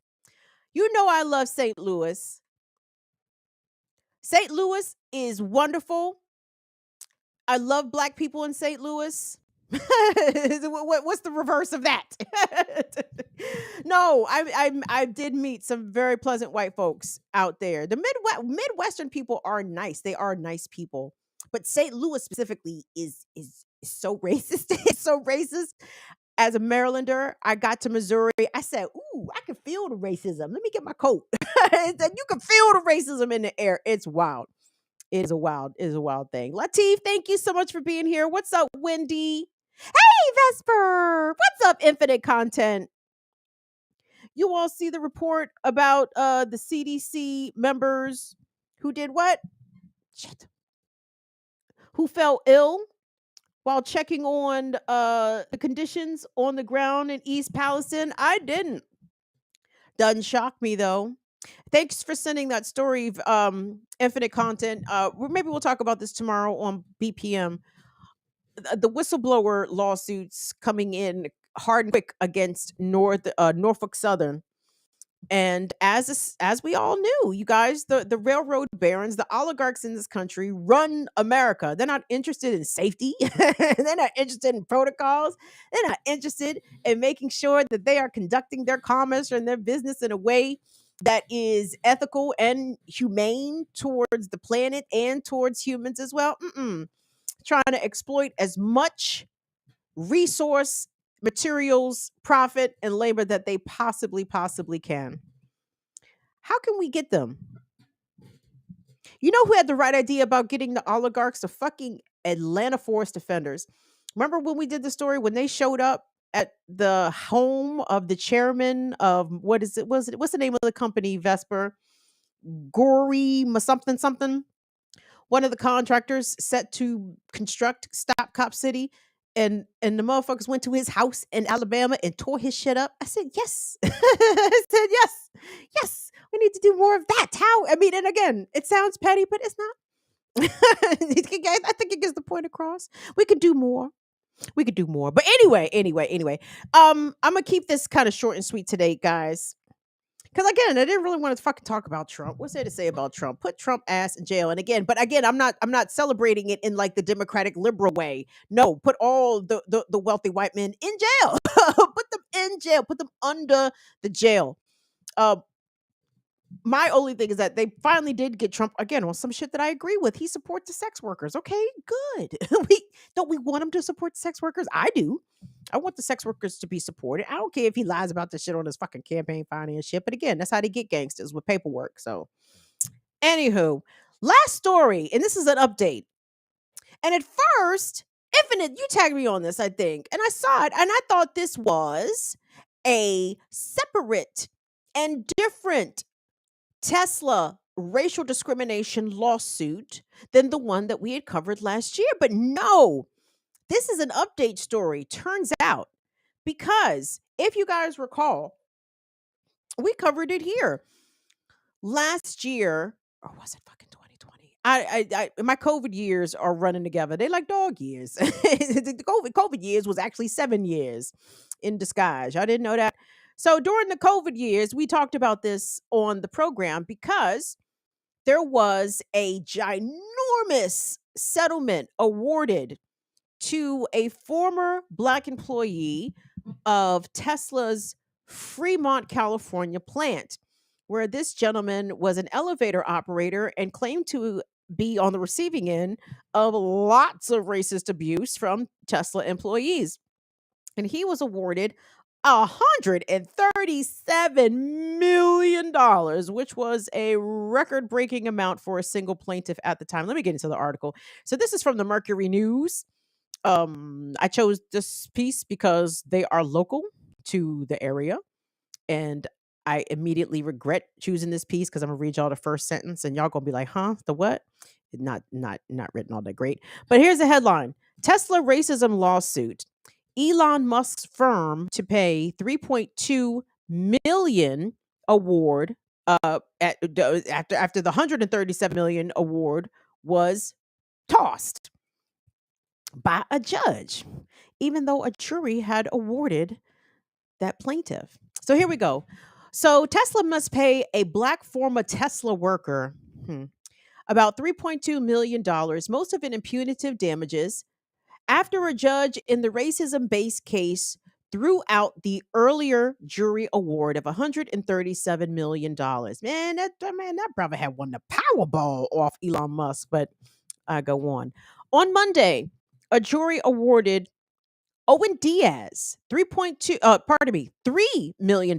You know I love St. Louis. St. Louis is wonderful. I love black people in St. Louis. What's the reverse of that? No, I did meet some very pleasant white folks out there. The Midwestern people are nice. They are nice people. But St. Louis specifically is so racist. It's so racist. As a Marylander, I got to Missouri. I said, "Ooh, I can feel the racism. Let me get my coat." You can feel the racism in the air. It's wild. It is a wild thing. Latif, thank you so much for being here. What's up, Wendy? Hey, Vesper. What's up, Infinite Content? You all see the report about the CDC members who did what? Shit. Who fell ill while checking on the conditions on the ground in East Palestine? I didn't. Doesn't shock me though. Thanks for sending that story, Infinite Content. Maybe we'll talk about this tomorrow on BPM. The whistleblower lawsuits coming in hard and quick against Norfolk Southern. And as we all knew, you guys, the railroad barons, the oligarchs in this country run America. They're not interested in safety. They're not interested in protocols. They're not interested in making sure that they are conducting their commerce and their business in a way that is ethical and humane towards the planet and towards humans as well. Trying to exploit as much resource, materials, profit, and labor that they possibly can. How can we get them? You know who had the right idea about getting the oligarchs? The fucking Atlanta Forest Defenders. Remember when we did the story when they showed up at the home of the chairman of what's the name of the company, Vesper? Gory something. One of the contractors set to construct Stop Cop City, and the motherfuckers went to his house in Alabama and tore his shit up. I said yes. I said yes. We need to do more of that. How? I mean, and again, it sounds petty, but it's not. I think it gets the point across. We could do more. But anyway. I'm gonna keep this kind of short and sweet today, guys. Because again, I didn't really want to fucking talk about Trump. What's there to say about Trump? Put Trump ass in jail. And again, I'm not celebrating it in like the Democratic liberal way. No, put all the wealthy white men in jail. Put them in jail. Put them under the jail. My only thing is that they finally did get Trump again on some shit that I agree with. He supports the sex workers. Okay, good. We want him to support the sex workers? I do. I want the sex workers to be supported. I don't care if he lies about this shit on his fucking campaign finance shit. But again, that's how they get gangsters with paperwork. So, anywho, last story, and this is an update. And at first, Infinite, you tagged me on this, I think, and I saw it, and I thought this was a separate and different Tesla racial discrimination lawsuit than the one that we had covered last year. But no, this is an update story, turns out, because if you guys recall, we covered it here last year, or was it fucking 2020? My COVID years are running together. They're like dog years. The COVID years was actually 7 years in disguise. I didn't know that. So during the COVID years, we talked about this on the program because there was a ginormous settlement awarded to a former Black employee of Tesla's Fremont, California plant, where this gentleman was an elevator operator and claimed to be on the receiving end of lots of racist abuse from Tesla employees. And he was awarded $137 million, which was a record breaking amount for a single plaintiff at the time. Let me get into the article. So, this is from the Mercury News. I chose this piece because they are local to the area, and I immediately regret choosing this piece because I'm gonna read y'all the first sentence, and y'all gonna be like, "Huh? The what?" Not written all that great. But here's the headline: Tesla racism lawsuit. Elon Musk's firm to pay 3.2 million award after the 137 million award was tossed by a judge, even though a jury had awarded that plaintiff. So here we go. So Tesla must pay a Black former Tesla worker about $3.2 million, most of it in punitive damages, after a judge in the racism based case threw out the earlier jury award of $137 million. Man, that brother had won the Powerball off Elon Musk, but I go on. On Monday, a jury awarded Owen Diaz $3 million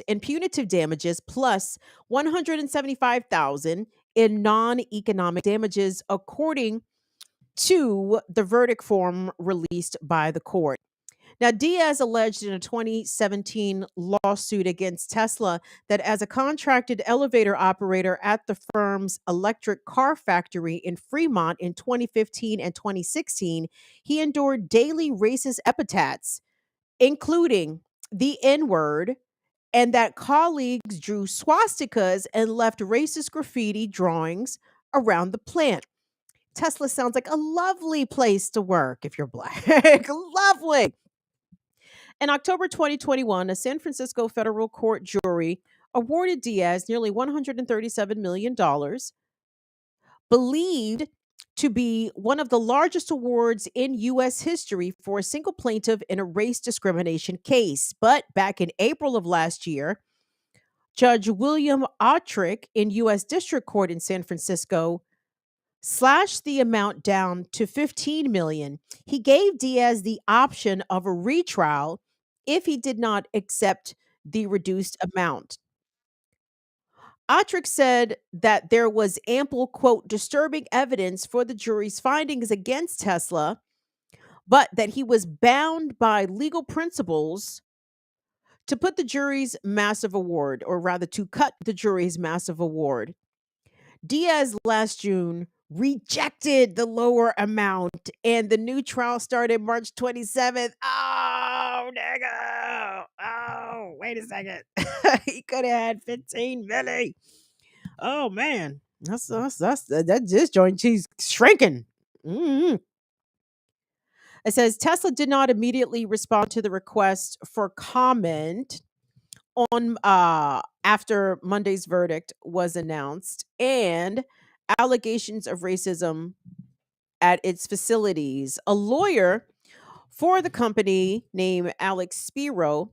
in punitive damages plus 175,000 in non-economic damages, according to the verdict form released by the court. Now, Diaz alleged in a 2017 lawsuit against Tesla that as a contracted elevator operator at the firm's electric car factory in Fremont in 2015 and 2016, he endured daily racist epithets, including the N word, and that colleagues drew swastikas and left racist graffiti drawings around the plant. Tesla sounds like a lovely place to work if you're Black. Lovely. In October 2021, a San Francisco federal court jury awarded Diaz nearly $137 million, believed to be one of the largest awards in U.S. history for a single plaintiff in a race discrimination case. But back in April of last year, Judge William Autrick in U.S. District Court in San Francisco slashed the amount down to 15 million. He gave Diaz the option of a retrial if he did not accept the reduced amount. Autrick said that there was ample, quote, disturbing evidence for the jury's findings against Tesla, but that he was bound by legal principles to put the jury's massive award, or rather to cut the jury's massive award. Diaz last June rejected the lower amount, and the new trial started March 27th. Oh, nigga. Oh, wait a second. He could have had 15 million. Oh, man. This joint cheese shrinking. Mm-hmm. It says Tesla did not immediately respond to the request for comment on after Monday's verdict was announced, and allegations of racism at its facilities. A lawyer for the company named Alex Spiro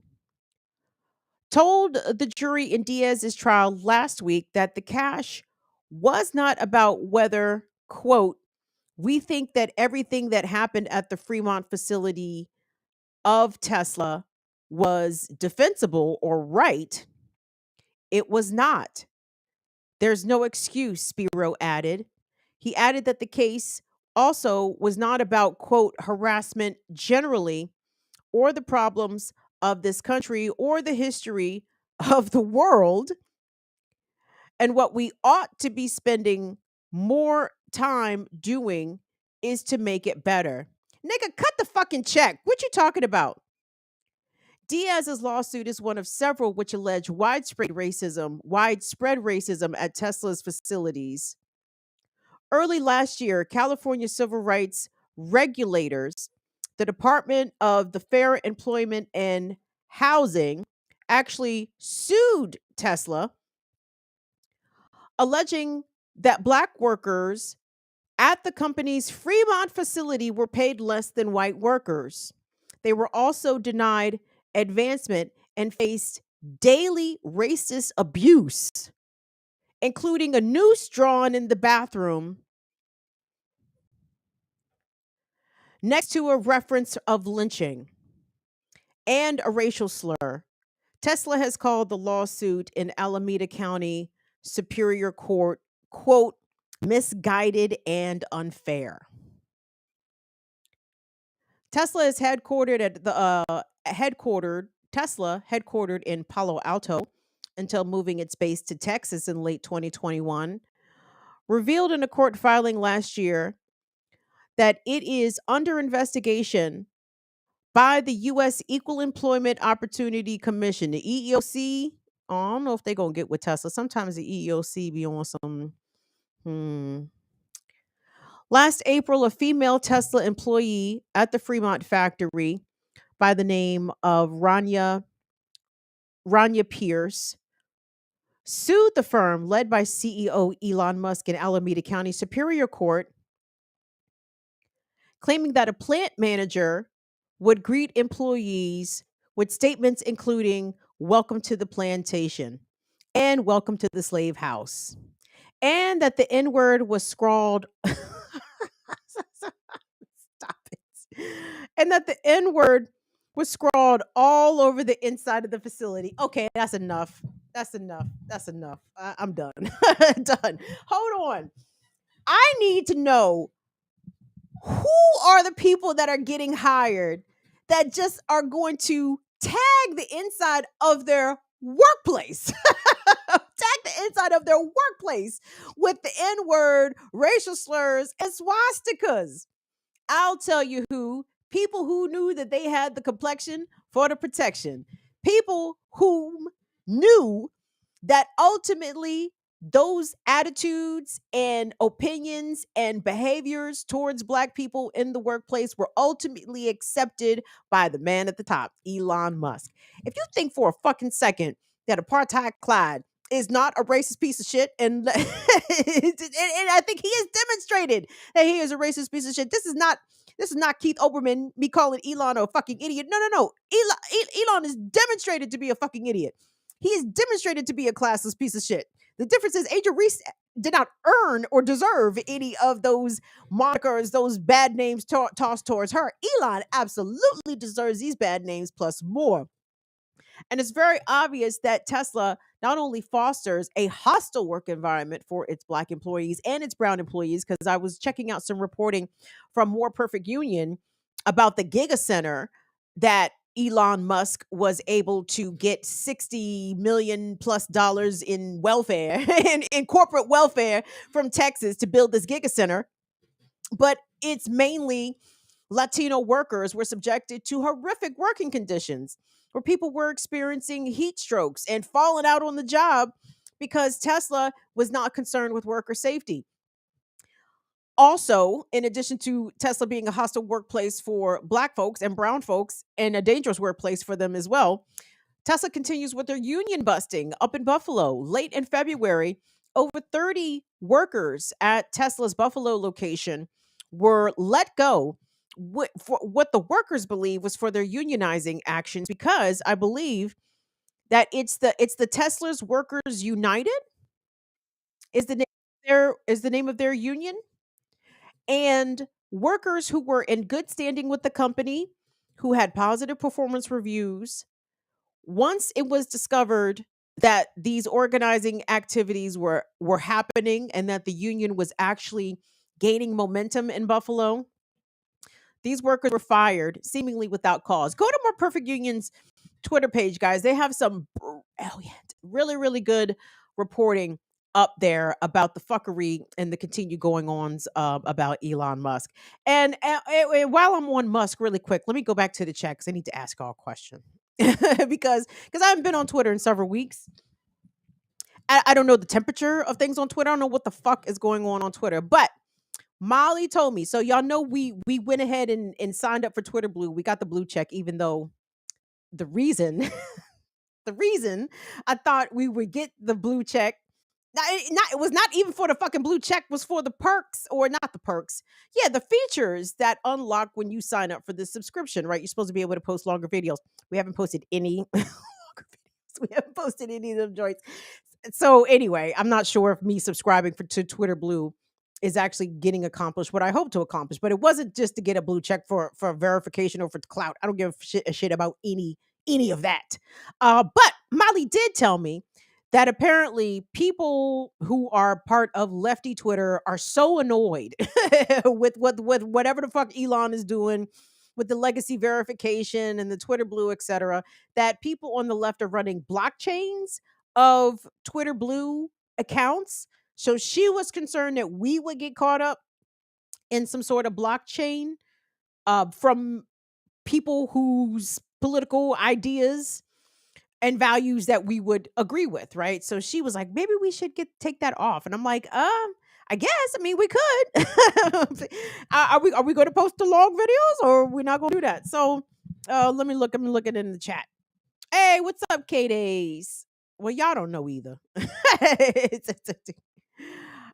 told the jury in Diaz's trial last week that the cash was not about whether, quote, we think that everything that happened at the Fremont facility of Tesla was defensible or right. It was not. There's no excuse, Spiro added. He added that the case also was not about, quote, harassment generally, or the problems of this country, or the history of the world, and what we ought to be spending more time doing is to make it better. Nigga, cut the fucking check. What you talking about? Diaz's lawsuit is one of several which allege widespread racism at Tesla's facilities. Early last year, California civil rights regulators, the Department of the Fair Employment and Housing, actually sued Tesla, alleging that black workers at the company's Fremont facility were paid less than white workers. They were also denied advancement and faced daily racist abuse, including a noose drawn in the bathroom next to a reference of lynching and a racial slur. Tesla has called the lawsuit in Alameda County Superior Court, quote, misguided and unfair. Tesla is headquartered in Palo Alto until moving its base to Texas in late 2021, revealed in a court filing last year that it is under investigation by the U.S. Equal Employment Opportunity Commission, the EEOC. Oh, I don't know if they're going to get with Tesla. Sometimes the EEOC be on some. Last April, a female Tesla employee at the Fremont factory by the name of Rania Pierce sued the firm led by CEO Elon Musk in Alameda County Superior Court, claiming that a plant manager would greet employees with statements including "Welcome to the plantation" and "Welcome to the slave house," and that the N word was scrawled. Stop it. And that the N word was scrawled all over the inside of the facility. Okay, that's enough. That's enough. That's enough. I'm done. Done. Hold on. I need to know, who are the people that are getting hired that just are going to tag the inside of their workplace? Tag the inside of their workplace with the N word, racial slurs, and swastikas. I'll tell you who. People who knew that they had the complexion for the protection. People who knew that ultimately those attitudes and opinions and behaviors towards black people in the workplace were ultimately accepted by the man at the top, Elon Musk. If you think for a fucking second that apartheid Clyde is not a racist piece of shit, and I think he has demonstrated that he is a racist piece of shit. This is not Keith Olbermann me calling Elon a fucking idiot. No. Elon is demonstrated to be a fucking idiot. He is demonstrated to be a classless piece of shit. The difference is Angel Reese did not earn or deserve any of those monikers, those bad names tossed towards her. Elon absolutely deserves these bad names plus more. And it's very obvious that Tesla not only fosters a hostile work environment for its black employees and its brown employees, because I was checking out some reporting from More Perfect Union about the Giga Center that Elon Musk was able to get $60 million plus in welfare, in corporate welfare from Texas to build this Giga Center. But it's mainly Latino workers were subjected to horrific working conditions where people were experiencing heat strokes and falling out on the job because Tesla was not concerned with worker safety. Also, in addition to Tesla being a hostile workplace for black folks and brown folks and a dangerous workplace for them as well, Tesla continues with their union busting up in Buffalo. Late in February, over 30 workers at Tesla's Buffalo location were let go for what the workers believe was for their unionizing actions, because I believe that it's the Tesla's Workers United is the name of their union, and workers who were in good standing with the company, who had positive performance reviews. Once it was discovered that these organizing activities were happening and that the union was actually gaining momentum in Buffalo, these workers were fired seemingly without cause. Go to More Perfect Union's Twitter page, guys. They have some really, really good reporting up there about the fuckery and the continued going ons about Elon Musk. And while I'm on Musk, really quick, let me go back to the chat because I need to ask y'all a question. because I haven't been on Twitter in several weeks. I don't know the temperature of things on Twitter. I don't know what the fuck is going on Twitter. But Molly told me. So y'all know we went ahead and signed up for Twitter Blue. We got the blue check, even though the reason The reason I thought we would get the blue check, it was not even for the fucking blue check, was for the perks, or not the perks. Yeah, the features that unlock when you sign up for this subscription, right? You're supposed to be able to post longer videos. We haven't posted any longer videos. We haven't posted any of them joints. So anyway, I'm not sure if me subscribing to Twitter Blue is actually getting accomplished what I hope to accomplish. But it wasn't just to get a blue check for verification or for clout. I don't give a shit about any of that. But Molly did tell me that apparently people who are part of lefty Twitter are so annoyed with whatever the fuck Elon is doing with the legacy verification and the Twitter Blue, etc., that people on the left are running blockchains of Twitter Blue accounts. So she was concerned that we would get caught up in some sort of blockchain from people whose political ideas and values that we would agree with, right? So she was like, maybe we should take that off. And I'm like, I guess. I mean, we could. Are we going to post the long videos, or are we not going to do that? So let me look. I'm looking in the chat. Hey, what's up, K-Days? Well, y'all don't know either.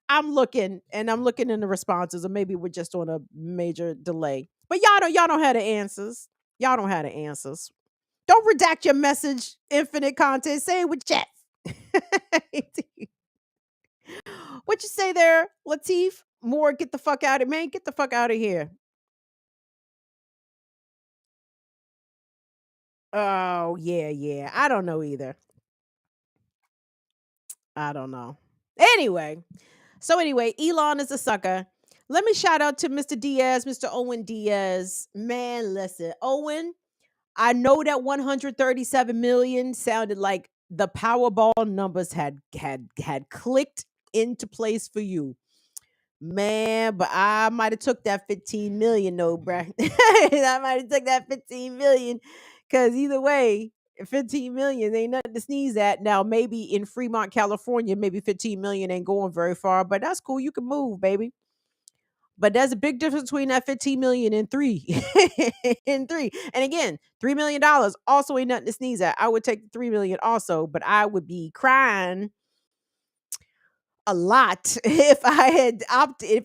I'm looking in the responses, or maybe we're just on a major delay. But y'all don't have the answers. Y'all don't have the answers. Don't redact your message, infinite content. Say it with chat. What you say there, Latif? More, get the fuck out of, man. Get the fuck out of here. Oh, yeah. I don't know either. I don't know. Anyway, Elon is a sucker. Let me shout out to Mr. Diaz, Mr. Owen Diaz. Man, listen, Owen, I know that 137 million sounded like the Powerball numbers had clicked into place for you. Man, but I might have took that 15 million though, bruh. I might have took that 15 million, because either way, 15 million ain't nothing to sneeze at. Now, maybe in Fremont, California, maybe 15 million ain't going very far, but that's cool. You can move, baby. But there's a big difference between that 15 million and three. And three. And again, $3 million also ain't nothing to sneeze at. I would take the 3 million also, but I would be crying a lot if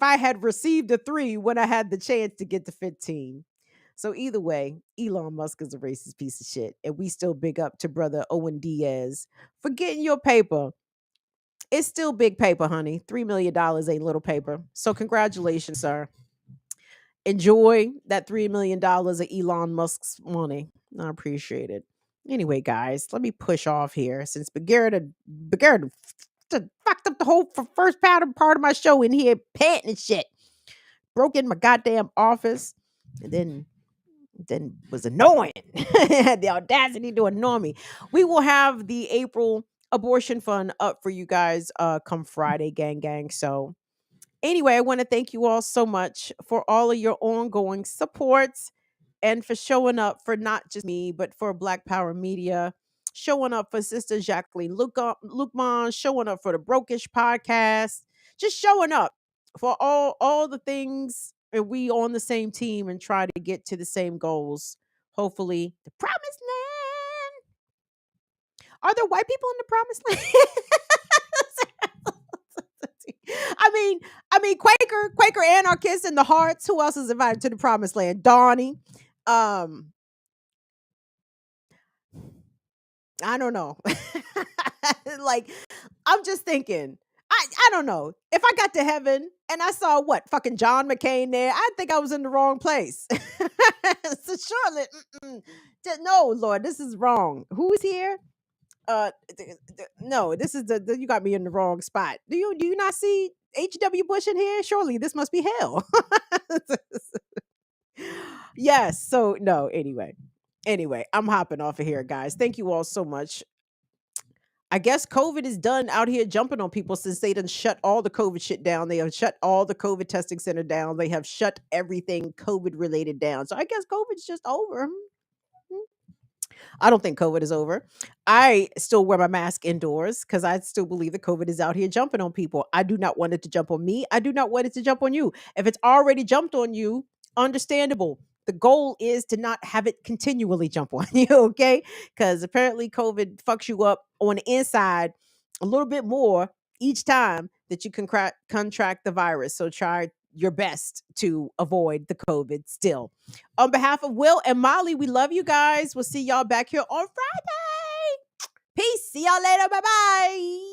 I had received a 3 when I had the chance to get to 15. So either way, Elon Musk is a racist piece of shit. And we still big up to brother Owen Diaz for getting your paper. It's still big paper, honey. $3 million ain't little paper. So congratulations, sir. Enjoy that $3 million of Elon Musk's money. I appreciate it. Anyway, guys, let me push off here since Bagheera fucked up the whole first part of my show in here, panting and shit. Broke in my goddamn office, and then was annoying. Had the audacity to annoy me. We will have the April abortion fund up for you guys come Friday, gang. So anyway, I want to thank you all so much for all of your ongoing supports and for showing up for not just me, but for Black Power Media, showing up for Sister Jacqueline Lukman, showing up for the Brokish podcast, just showing up for all the things, and we on the same team and try to get to the same goals. Hopefully, the promised land. Are there white people in the promised land? Quaker anarchists and the Hearts. Who else is invited to the promised land? Donnie. I don't know. Like, I'm just thinking. I don't know. If I got to heaven and I saw what fucking John McCain there, I think I was in the wrong place. So surely, no, Lord, this is wrong. Who is here? No, this is you got me in the wrong spot. Do you not see H.W. Bush in here? Surely this must be hell. Yes. So no. Anyway, I'm hopping off of here, guys. Thank you all so much. I guess COVID is done out here jumping on people since they done shut all the COVID shit down. They have shut all the COVID testing center down. They have shut everything COVID related down. So I guess COVID's just over. I don't think COVID is over. I still wear my mask indoors because I still believe that COVID is out here jumping on people. I do not want it to jump on me. I do not want it to jump on you. If it's already jumped on you, understandable. The goal is to not have it continually jump on you, okay? Because apparently COVID fucks you up on the inside a little bit more each time that you contract the virus. So try your best to avoid the COVID still. On behalf of Will and Molly, we love you guys. We'll see y'all back here on Friday. Peace. See y'all later. Bye bye.